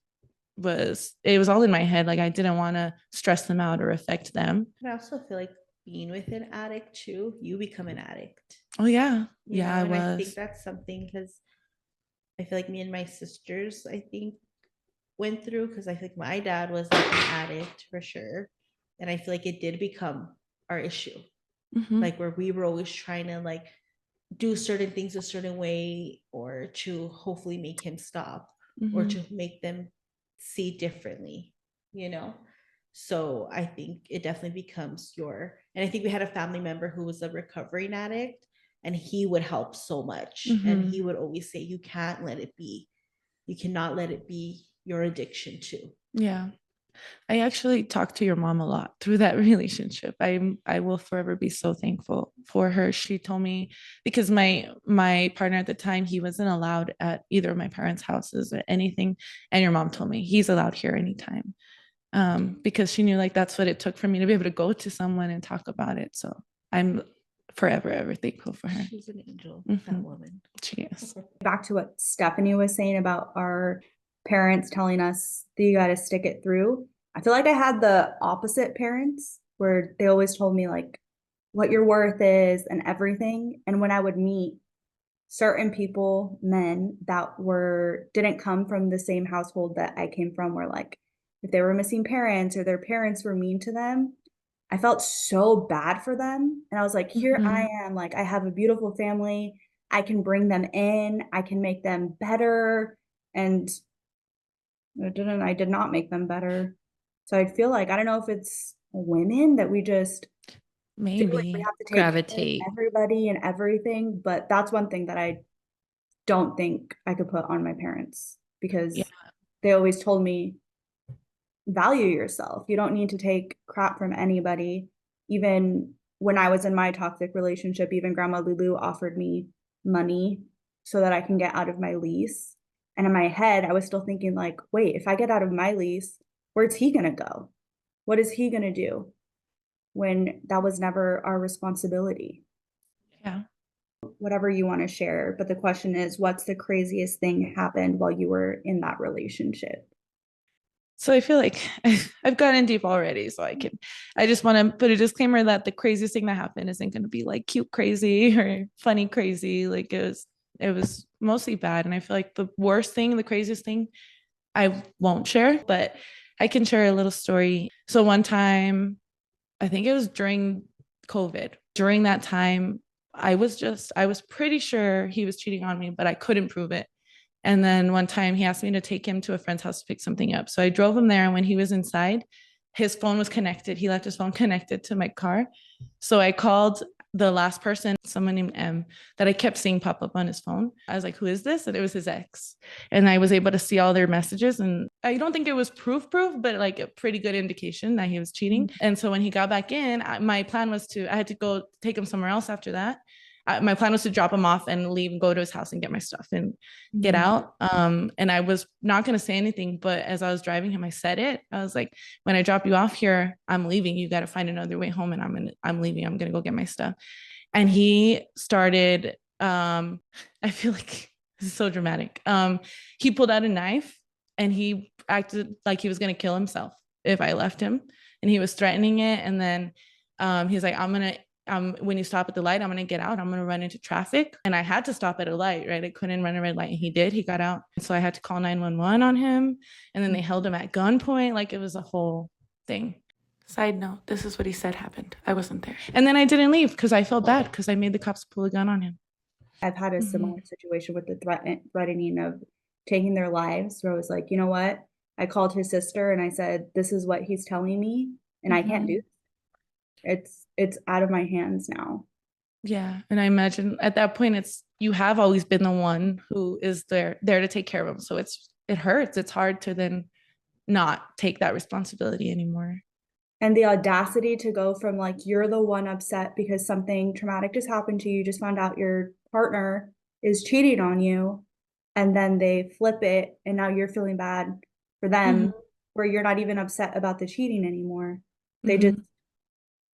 S3: it was all in my head. Like I didn't want to stress them out or affect them.
S1: I also feel like being with an addict too, you become an addict.
S3: Oh yeah.
S1: You
S3: Yeah,
S1: know?
S3: I
S1: And
S3: was.
S1: I think that's something, because I feel like me and my sisters, I think, went through, because I think my dad was like an addict for sure. And I feel like it did become our issue. Like where we were always trying to like do certain things a certain way, or to hopefully make him stop, or to make them see differently, you know? So I think it definitely becomes and I think we had a family member who was a recovering addict, and he would help so much. And he would always say, you can't let it be. You cannot let it be your addiction too.
S3: Yeah. I actually talked to your mom a lot through that relationship. I will forever be so thankful for her. She told me, because my partner at the time, he wasn't allowed at either of my parents' houses or anything. And your mom told me he's allowed here anytime. Because she knew like that's what it took for me to be able to go to someone and talk about it. So I'm forever ever thankful for her.
S1: She's an angel, that woman.
S3: She is.
S4: Back to what Stephanie was saying about our parents telling us that you got to stick it through. I feel like I had the opposite parents, where they always told me like what your worth is and everything. And when I would meet certain people, men that didn't come from the same household that I came from, where like if they were missing parents or their parents were mean to them, I felt so bad for them. And I was like, here I am, like I have a beautiful family. I can bring them in, I can make them better. And I did not make them better. So I feel like, I don't know if it's women that we just
S3: maybe
S4: feel like we have to take
S5: gravitate
S4: everybody and everything. But that's one thing that I don't think I could put on my parents, because they always told me, value yourself. You don't need to take crap from anybody. Even when I was in my toxic relationship, even Grandma Lulu offered me money so that I can get out of my lease. And in my head, I was still thinking like, wait, if I get out of my lease, where's he going to go? What is he going to do? When that was never our responsibility.
S3: Yeah.
S4: Whatever you want to share. But the question is, what's the craziest thing happened while you were in that relationship?
S3: So I feel like I've gotten deep already. So I just want to put a disclaimer that the craziest thing that happened isn't going to be like cute crazy or funny crazy. Like it was mostly bad. And I feel like the worst thing, the craziest thing, I won't share, but I can share a little story. So one time, I think it was during COVID. During that time, I was pretty sure he was cheating on me, but I couldn't prove it. And then one time he asked me to take him to a friend's house to pick something up. So I drove him there. And when he was inside, his phone was connected. He left his phone connected to my car. So I called the last person, someone named M, that I kept seeing pop up on his phone. I was like, who is this? And it was his ex. And I was able to see all their messages. And I don't think it was proof, but like a pretty good indication that he was cheating. And so when he got back in, my plan was I had to go take him somewhere else after that. My plan was to drop him off and leave and go to his house and get my stuff and get out. And I was not going to say anything, but as I was driving him, I said it. I was like, when I drop you off here, I'm leaving. You got to find another way home, and I'm leaving. I'm going to go get my stuff. And he started, I feel like this is so dramatic. He pulled out a knife and he acted like he was going to kill himself if I left him. And he was threatening it. And then he's like, when you stop at the light, I'm going to get out. I'm going to run into traffic. And I had to stop at a light, right? I couldn't run a red light. And he did. He got out. So I had to call 911 on him. And then they held him at gunpoint. Like, it was a whole thing. Side note, this is what he said happened. I wasn't there. And then I didn't leave because I felt bad because I made the cops pull a gun on him.
S4: I've had a similar situation with the threatening of taking their lives, where I was like, you know what? I called his sister and I said, this is what he's telling me, and I can't do this. It's out of my hands now. Yeah.
S3: And I imagine at that point, you have always been the one who is there to take care of him. So it hurts. It's hard to then not take that responsibility anymore.
S4: And the audacity to go from like, you're the one upset because something traumatic just happened to you, just found out your partner is cheating on you, and then they flip it and now you're feeling bad for them, where you're not even upset about the cheating anymore. They just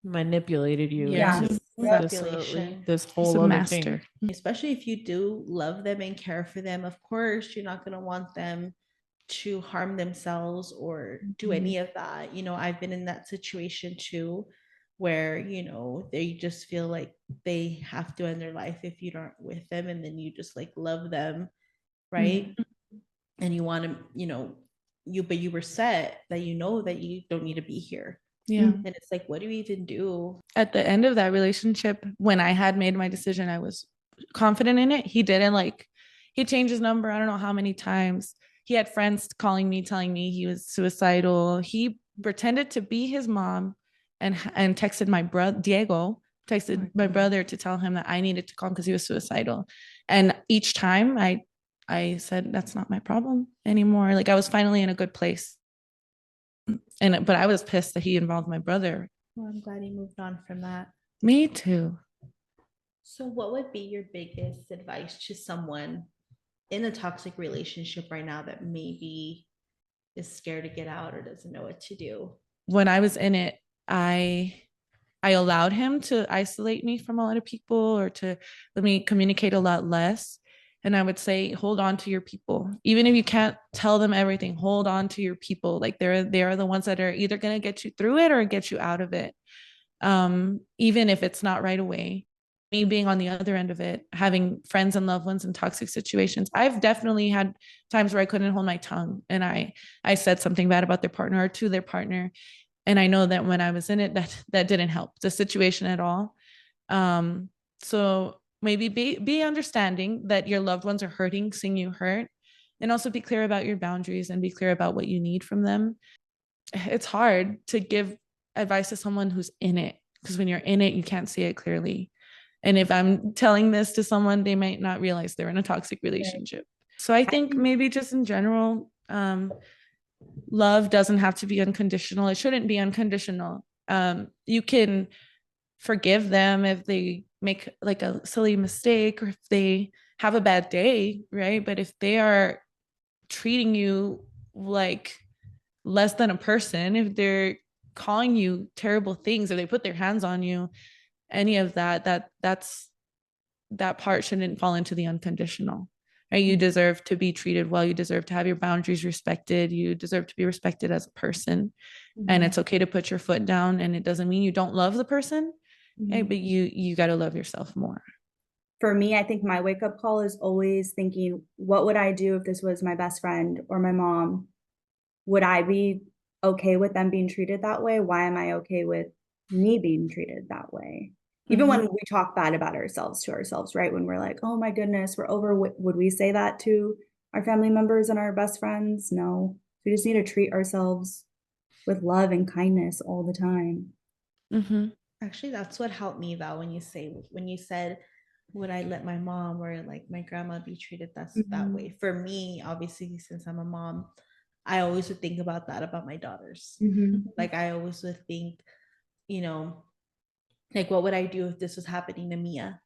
S6: manipulated you.
S4: Yeah.
S6: Into
S1: Manipulation.
S6: this whole other
S3: master
S6: thing.
S1: Especially if you do love them and care for them, of course you're not going to want them to harm themselves or do any of that. I've been in that situation too, where they just feel like they have to end their life if you aren't with them, and then you just like love them, right? And you want to, but you were set that that you don't need to be here.
S3: Yeah.
S1: And it's like, what do you even do?
S3: At the end of that relationship, when I had made my decision, I was confident in it. He didn't he changed his number, I don't know how many times. He had friends calling me, telling me he was suicidal. He pretended to be his mom and texted my brother, Diego, my brother to tell him that I needed to call him because he was suicidal. And each time I said, that's not my problem anymore. Like, I was finally in a good place. But I was pissed that he involved my brother.
S1: Well, I'm glad he moved on from that.
S3: Me too.
S1: So what would be your biggest advice to someone in a toxic relationship right now that maybe is scared to get out or doesn't know what to do?
S3: When I was in it, I allowed him to isolate me from a lot of people, or to let me communicate a lot less. And I would say, hold on to your people. Even if you can't tell them everything, hold on to your people. Like, they are the ones that are either going to get you through it or get you out of it. Even if it's not right away. Me being on the other end of it, having friends and loved ones in toxic situations, I've definitely had times where I couldn't hold my tongue and I said something bad about their partner or to their partner. And I know that when I was in it, that didn't help the situation at all. So maybe be understanding that your loved ones are hurting, seeing you hurt, and also be clear about your boundaries and be clear about what you need from them. It's hard to give advice to someone who's in it, because when you're in it, you can't see it clearly. And if I'm telling this to someone, they might not realize they're in a toxic relationship. So I think maybe just in general, love doesn't have to be unconditional. It shouldn't be unconditional. You can forgive them if they make like a silly mistake or if they have a bad day, right? But if they are treating you like less than a person, if they're calling you terrible things, if they put their hands on you, any of that part shouldn't fall into the unconditional, right? You deserve to be treated well. You deserve to have your boundaries respected. You deserve to be respected as a person. And it's okay to put your foot down, and it doesn't mean you don't love the person, right? But you got to love yourself more.
S4: For me, I think my wake-up call is always thinking, what would I do if this was my best friend or my mom? Would I be okay with them being treated that way? Why am I okay with me being treated that way? Even when we talk bad about ourselves to ourselves, right? When we're like, oh my goodness, we're over. Would we say that to our family members and our best friends? No. We just need to treat ourselves with love and kindness all the time.
S1: Actually, that's what helped me, Val, when you said, would I let my mom or like my grandma be treated that way? For me, obviously, since I'm a mom, I always would think about that about my daughters. Like I always would think, you know, like what would I do if this was happening to Mia?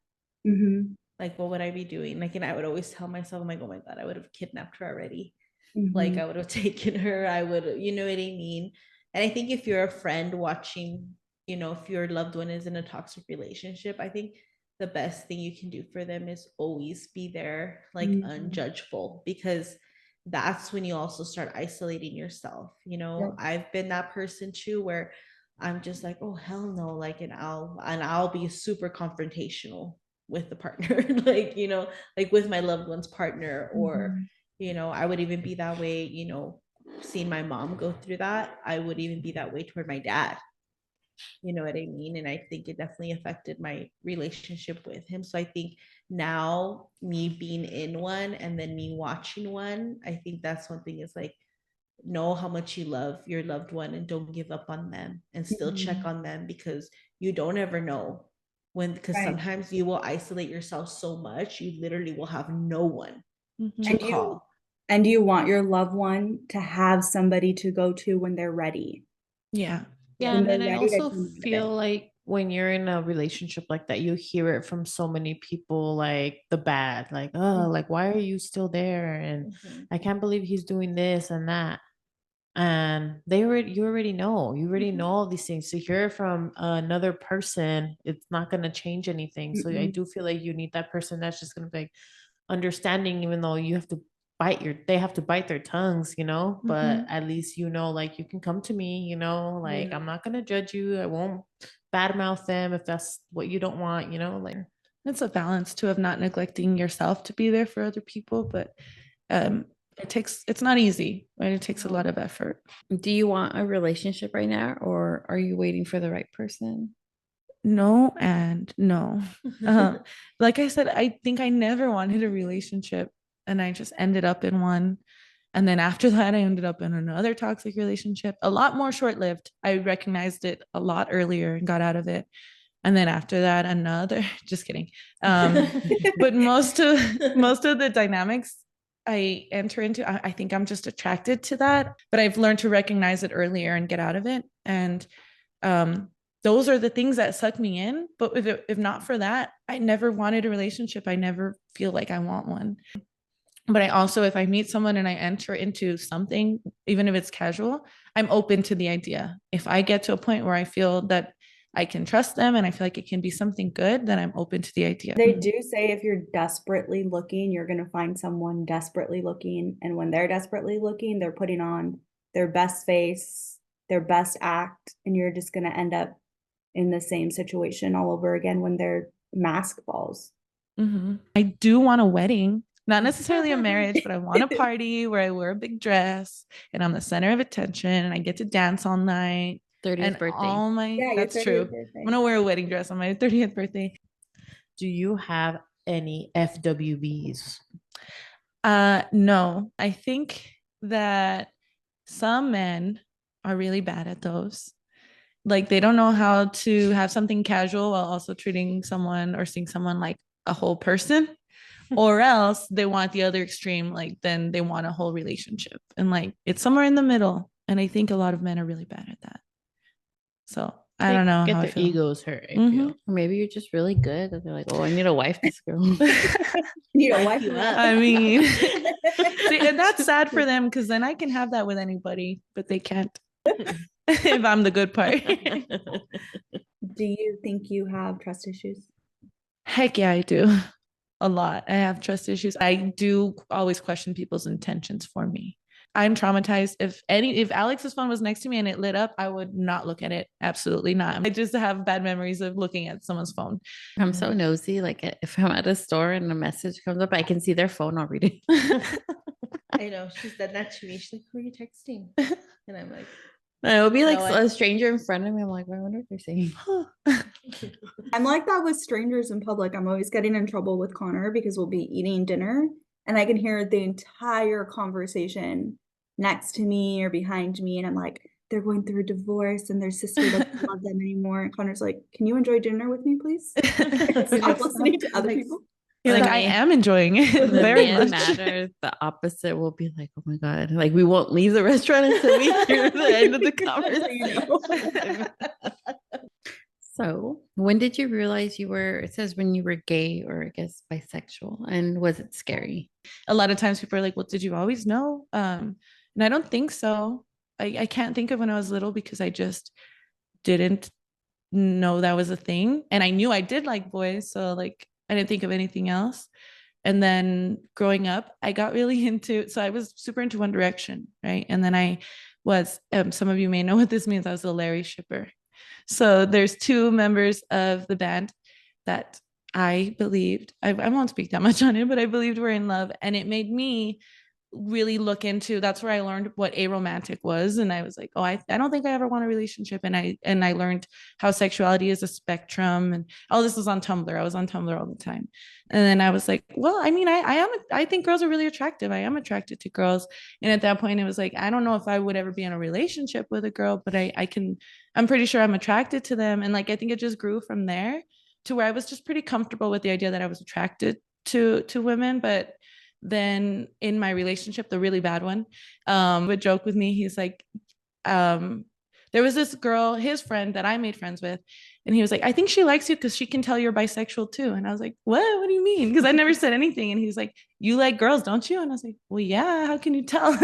S1: Like what would I be doing? Like, and I would always tell myself, I'm like, oh my God, I would have kidnapped her already. Like I would have taken her. I would, you know what I mean? And I think if you're a friend watching, you know, if your loved one is in a toxic relationship, I think the best thing you can do for them is always be there, like unjudgeful, because that's when you also start isolating yourself. You know, I've been that person too, where I'm just like, oh hell no, like, and I'll be super confrontational with the partner, like, you know, like with my loved one's partner, or you know, I would even be that way, you know, seeing my mom go through that, I would even be that way toward my dad. You know what I mean? And I think it definitely affected my relationship with him. So I think now, me being in one and then me watching one, I think that's one thing, is like, know how much you love your loved one and don't give up on them, and still check on them, because you don't ever know when, because sometimes you will isolate yourself so much, you literally will have no one to call.
S4: And you want your loved one to have somebody to go to when they're ready.
S5: Yeah,
S4: When
S5: and
S4: they're
S5: then I
S4: ready to
S5: also
S4: come out of
S5: feel
S4: it.
S5: like when you're in a relationship like that, you hear it from so many people, like the bad, like, oh, like, why are you still there? And I can't believe he's doing this and that. And you already know, all these things. To hear it from another person, it's not going to change anything. So I do feel like you need that person that's just going to be like understanding, even though they have to bite their tongues, you know, but at least, you know, like, you can come to me, you know, like, I'm not going to judge you. I won't badmouth them if that's what you don't want, you know, like.
S3: It's a balance too, of not neglecting yourself to be there for other people, but it's not easy, right? It takes a lot of effort.
S5: Do you want a relationship right now, or are you waiting for the right person?
S3: No and no. Like I said, I think I never wanted a relationship, and I just ended up in one. And then after that, I ended up in another toxic relationship, a lot more short lived. I recognized it a lot earlier and got out of it. And then after that, another, just kidding. But most of the dynamics I enter into, I think I'm just attracted to that. But I've learned to recognize it earlier and get out of it. And those are the things that suck me in. But if not for that, I never wanted a relationship. I never feel like I want one. But I also, if I meet someone and I enter into something, even if it's casual, I'm open to the idea. If I get to a point where I feel that I can trust them and I feel like it can be something good, then I'm open to the idea.
S4: They do say if you're desperately looking, you're going to find someone desperately looking. And when they're desperately looking, they're putting on their best face, their best act, and you're just going to end up in the same situation all over again when their mask falls.
S3: I do want a wedding, not necessarily a marriage, but I want a party where I wear a big dress and I'm the center of attention and I get to dance all night.
S5: 30th birthday.
S3: All my, that's
S4: 30th
S3: true.
S4: birthday.
S3: I'm gonna wear a wedding dress on my 30th birthday.
S5: Do you have any FWBs?
S3: No, I think that some men are really bad at those. Like they don't know how to have something casual while also treating someone or seeing someone like a whole person, or else they want the other extreme, like then they want a whole relationship, and like it's somewhere in the middle. And I think a lot of men are really bad at that. So I don't know
S5: Get
S3: how I
S5: their
S3: feel.
S5: egos hurt. I feel. Or maybe you're just really good that they're like, oh, I need to wife this girl.
S4: You know, wife
S1: you
S4: me
S1: up.
S3: I mean, see, and that's sad for them because then I can have that with anybody, but they can't if I'm the good part.
S4: Do you think you have trust issues?
S3: Heck yeah, I do. A lot. I have trust issues. I do always question people's intentions for me. I'm traumatized. If Alex's phone was next to me and it lit up, I would not look at it. Absolutely not. I just have bad memories of looking at someone's phone.
S5: I'm so nosy. Like if I'm at a store and a message comes up, I can see their phone. I'll read it.
S1: I know, she said that to me. She's like, who are you texting? And I'm like,
S5: It'll be like
S1: No,
S5: a stranger in front of me. I'm like, I wonder what they're saying.
S4: I'm like that with strangers in public. I'm always getting in trouble with Connor because we'll be eating dinner and I can hear the entire conversation next to me or behind me. And I'm like, they're going through a divorce and their sister doesn't love them anymore. And Connor's like, can you enjoy dinner with me, please? Stop listening to other people.
S3: You're like, I am enjoying it
S5: The
S3: very
S5: man
S3: much.
S5: matters. The opposite will be like, oh my God. Like, we won't leave the restaurant until we hear the end of the conversation. So, when did you realize you were, it says when you were gay or I guess bisexual, and was it scary?
S3: A lot of times people are like, well, did you always know? And I don't think so. I can't think of when I was little because I just didn't know that was a thing. And I knew I did like boys. So like, I didn't think of anything else. And then growing up, I got really into, so I was super into One Direction, right? And then I was, some of you may know what this means. I was a Larry shipper. So there's two members of the band that I believed, I won't speak that much on it, but I believed were in love. And it made me really look into, that's where I learned what aromantic was. And I was like, oh, I don't think I ever want a relationship. And I learned how sexuality is a spectrum, and all this was on Tumblr. I was on Tumblr all the time. And then I was like, well, I mean, I think girls are really attractive. I am attracted to girls. And at that point it was like, I don't know if I would ever be in a relationship with a girl, but I'm pretty sure I'm attracted to them. And like, I think it just grew from there to where I was just pretty comfortable with the idea that I was attracted to women. But then in my relationship, the really bad one, would joke with me. He's like, there was this girl, his friend that I made friends with, and he was like, I think she likes you because she can tell you're bisexual too. And I was like, what do you mean? Because I never said anything. And he was like, you like girls, don't you? And I was like, well, yeah, how can you tell?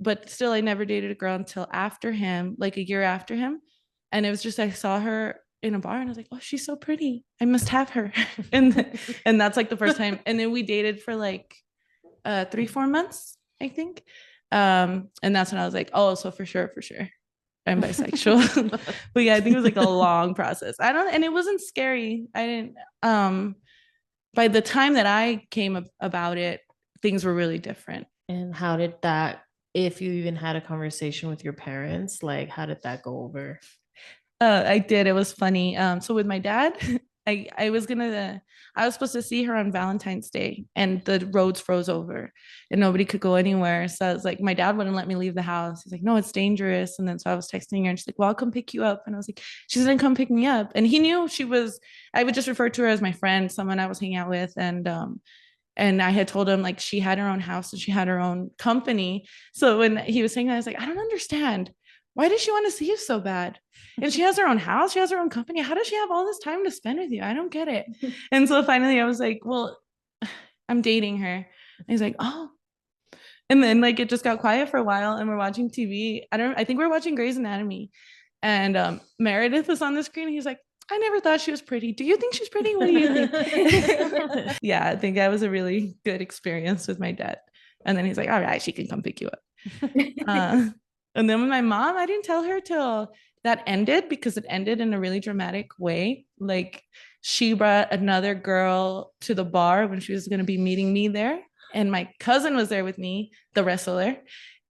S3: But still, I never dated a girl until after him, like a year after him. And it was just, I saw her in a bar and I was like, oh, she's so pretty, I must have her. and that's like the first time. And then we dated for like 3-4 months, I think. And that's when I was like, oh, so for sure I'm bisexual. But yeah, I think it was like a long process. And it wasn't scary. I didn't, by the time that I came about it, things were really different.
S6: And how did that, if you even had a conversation with your parents, like how did that go over?
S3: I did. It was funny. So with my dad, I was supposed to see her on Valentine's Day, and the roads froze over and nobody could go anywhere. So I was like, my dad wouldn't let me leave the house. He's like, no, it's dangerous. And then so I was texting her and she's like, well, I'll come pick you up. And I was like, she didn't come pick me up. And he knew I would just refer to her as my friend, someone I was hanging out with. And I had told him like she had her own house and she had her own company. So when he was saying that, I was like, I don't understand. Why does she want to see you so bad? And she has her own house, she has her own company. How does she have all this time to spend with you? I don't get it. And so finally I was like, well, I'm dating her. And he's like, oh. And then like it just got quiet for a while and we're watching TV. I think we're watching Grey's Anatomy. And Meredith was on the screen. And he's like, I never thought she was pretty. Do you think she's pretty? What do you think? Yeah, I think that was a really good experience with my dad. And then he's like, all right, she can come pick you up. And then with my mom, I didn't tell her till that ended, because it ended in a really dramatic way. Like she brought another girl to the bar when she was going to be meeting me there. And my cousin was there with me, the wrestler,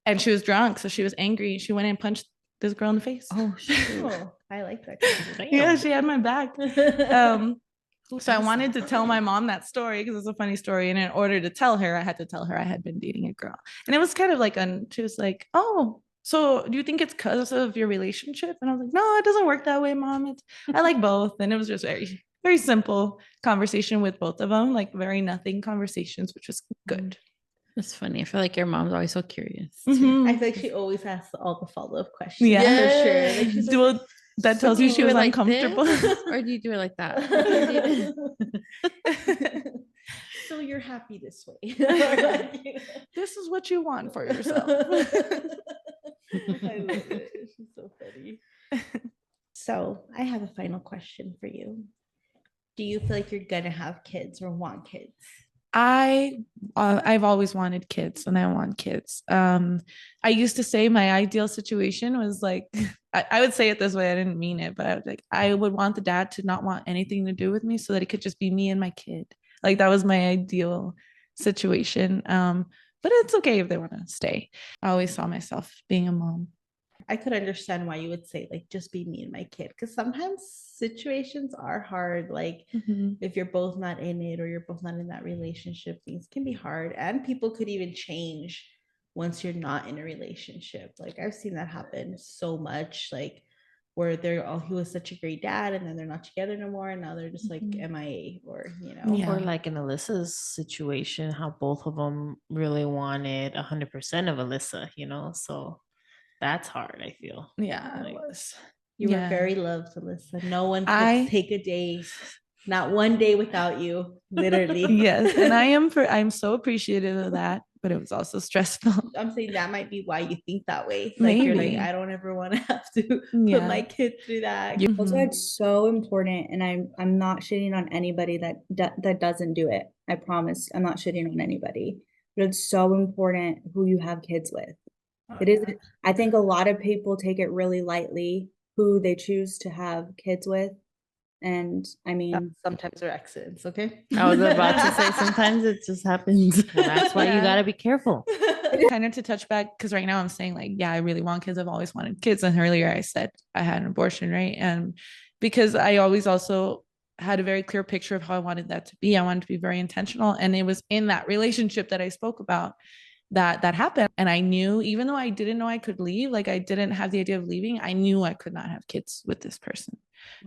S3: and she was drunk. So she was angry. She went and punched this girl in the face.
S5: Oh, shoot.
S1: Oh, I like that.
S3: Yeah, she had my back. So I wanted to tell my mom that story because it's a funny story. And in order to tell her, I had to tell her I had been dating a girl. And it was kind of like, she was like, oh, so do you think it's because of your relationship? And I was like, no, it doesn't work that way, Mom. I like both. And it was just very, very simple conversation with both of them, like very nothing conversations, which was good.
S5: That's funny. I feel like your mom's always so curious.
S3: Mhm.
S1: I feel like she always asks all the follow-up questions.
S3: Yeah.
S1: For sure. Like she's like,
S3: Well, that tells you she was
S5: like
S3: uncomfortable.
S5: this, or do you do it like that?
S1: so you're happy this way.
S3: This is what you want for yourself.
S1: I love it. She's so funny. So I have a final question for you. Do you feel like you're gonna have kids or want kids?
S3: I've always wanted kids and I want kids. I used to say my ideal situation was like, I would say it this way, I didn't mean it, but I was like, I would want the dad to not want anything to do with me so that it could just be me and my kid. Like that was my ideal situation. But it's okay if they want to stay. I always saw myself being a mom.
S1: I could understand why you would say like just be me and my kid, because sometimes situations are hard. Like if you're both not in it or you're both not in that relationship, things can be hard, and people could even change once you're not in a relationship. Like I've seen that happen so much, like where they're all, he was such a great dad, and then they're not together no more, and now they're just like MIA, or
S3: Yeah.
S6: Or like in Alyssa's situation, how both of them really wanted 100% of Alyssa, so that's hard, I feel.
S3: Yeah,
S6: Like,
S3: it was.
S1: You were
S3: Yeah.
S1: very loved, Alyssa. No one could
S3: I-
S1: take a day, not one day without you, literally.
S3: Yes, and I'm so appreciative of that, but it was also stressful.
S1: I'm saying that might be why you think that way. Like you're like,
S3: Maybe.
S1: I don't ever want to have to put
S3: Yeah.
S1: my kid through that.
S4: Also,
S3: Mhm.
S4: it's so important, and I'm not shitting on anybody that doesn't do it. I promise, I'm not shitting on anybody, but it's so important who you have kids with. It is. I think a lot of people take it really lightly who they choose to have kids with, and I mean,
S1: Sometimes they're accidents, okay?
S6: I was about to say sometimes it just happens. Well, that's why you
S3: Yeah.
S6: gotta be careful.
S3: Kind of to touch back, because right now I'm saying like, yeah, I really want kids. I've always wanted kids. And earlier I said I had an abortion, right? And because I always also had a very clear picture of how I wanted that to be. I wanted to be very intentional. And it was in that relationship that I spoke about that happened. And I knew, even though I didn't know I could leave, like I didn't have the idea of leaving, I knew I could not have kids with this person.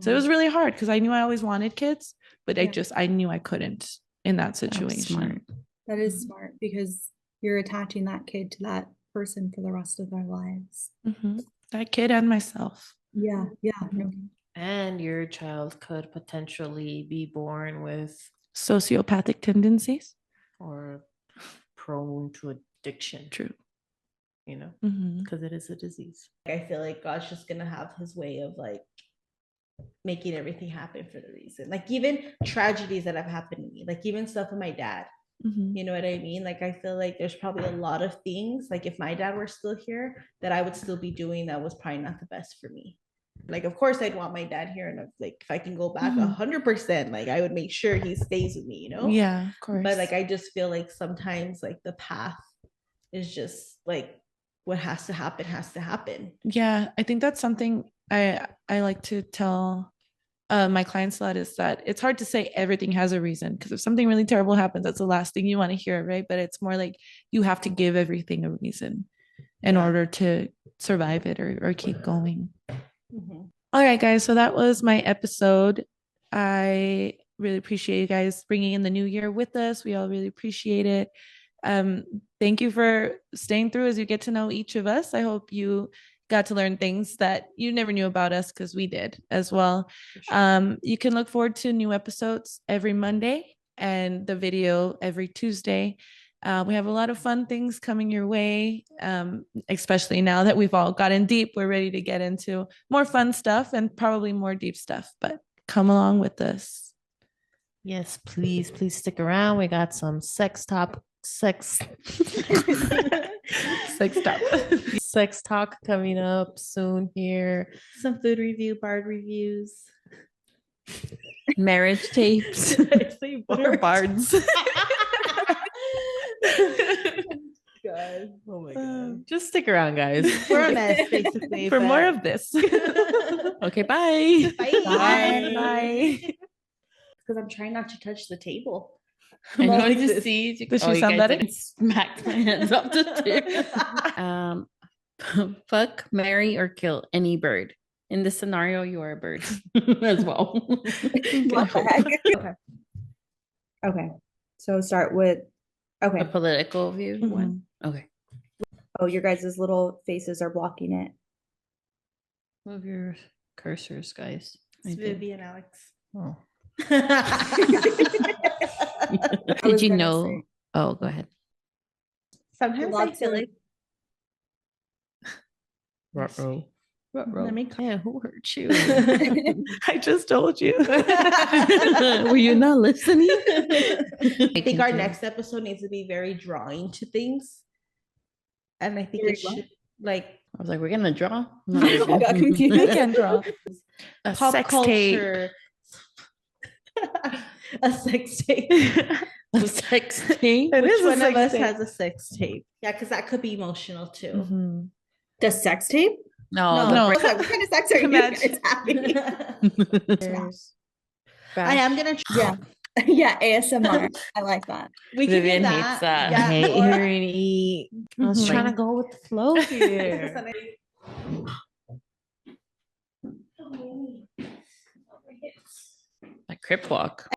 S3: So it was really hard because I knew I always wanted kids, but I knew I couldn't in that situation.
S5: smart.
S4: that is smart because you're attaching that kid to that person for the rest of their lives.
S3: Mhm. That kid and myself.
S4: Yeah, no,
S6: And your child could potentially be born with
S3: Sociopathic tendencies.
S6: or prone to addiction,
S3: True. Mhm.
S6: because it is a disease.
S1: I feel like God's just gonna have his way of like making everything happen for the reason. Like even tragedies that have happened to me, like even stuff with my dad.
S3: Mhm.
S1: You know what I mean? Like I feel like there's probably a lot of things, like if my dad were still here, that I would still be doing that was probably not the best for me. Like of course I'd want my dad here, and like if I can go back 100%, like I would make sure he stays with me,
S3: Yeah, of course.
S1: But like I just feel like sometimes like the path is just like what has to happen has to happen.
S3: Yeah, I think that's something I like to tell my clients a lot, is that it's hard to say everything has a reason, because if something really terrible happens, that's the last thing you want to hear, right? But it's more like you have to give everything a reason in order to survive it or keep going. All right, guys. So that was my episode. I really appreciate you guys bringing in the new year with us. We all really appreciate it. Thank you for staying through as you get to know each of us. I hope you got to learn things that you never knew about us, because we did as well. You can look forward to new episodes every Monday and the video every Tuesday. We have a lot of fun things coming your way, especially now that we've all gotten deep. We're ready to get into more fun stuff and probably more deep stuff, but come along with us.
S6: Yes, please stick around. We got some sex talk coming up soon here.
S1: Some food review, bard reviews.
S5: Marriage tapes.
S3: What are bards?
S1: God. Oh my God.
S6: Just stick around, guys.
S1: We're a mess, basically.
S3: For
S1: but-
S3: more of this.
S6: Okay, bye.
S1: Bye. Because I'm trying not to touch the table.
S5: I know
S1: Like
S5: you
S1: this.
S5: see.
S3: Does she sound better?
S5: Smacked my hands off the table. Fuck, marry, or kill any bird. In this scenario, you are a bird as well.
S4: what the heck? Okay. So start with
S5: A
S4: okay.
S5: political view one. Okay.
S4: Oh, your guys' little faces are blocking it.
S5: Move your cursors, guys.
S1: It's Vivian, Alex.
S6: Oh.
S5: Did you know? Oh, go ahead.
S1: Sometimes I feel like
S6: Ruh-roh.
S1: let me
S5: Yeah, who hurt you?
S3: I just told you.
S5: Were you not listening?
S1: I think our next episode needs to be very drawing to things. And I think
S4: Very
S1: it should like
S5: I was like, we're gonna draw.
S4: I got confused.
S3: I can draw. A
S1: pop
S3: sex
S1: culture. A sex tape.
S5: A sex tape.
S3: It
S1: Which
S3: is a
S1: one of
S3: sex
S1: us
S3: tape.
S1: has a sex tape? Yeah, because that could be emotional too.
S3: Mhm.
S4: The sex tape?
S5: No,
S3: No.
S4: I was like, what kind of sex are you
S3: Match.
S4: guys having?
S1: I am gonna.
S4: Yeah. Yeah, ASMR. I like that.
S1: We can
S5: Vivian
S1: do
S5: hates that.
S6: I hate
S1: or-
S6: hearing eat. I was trying to go with the flow here.
S5: Like crip walk.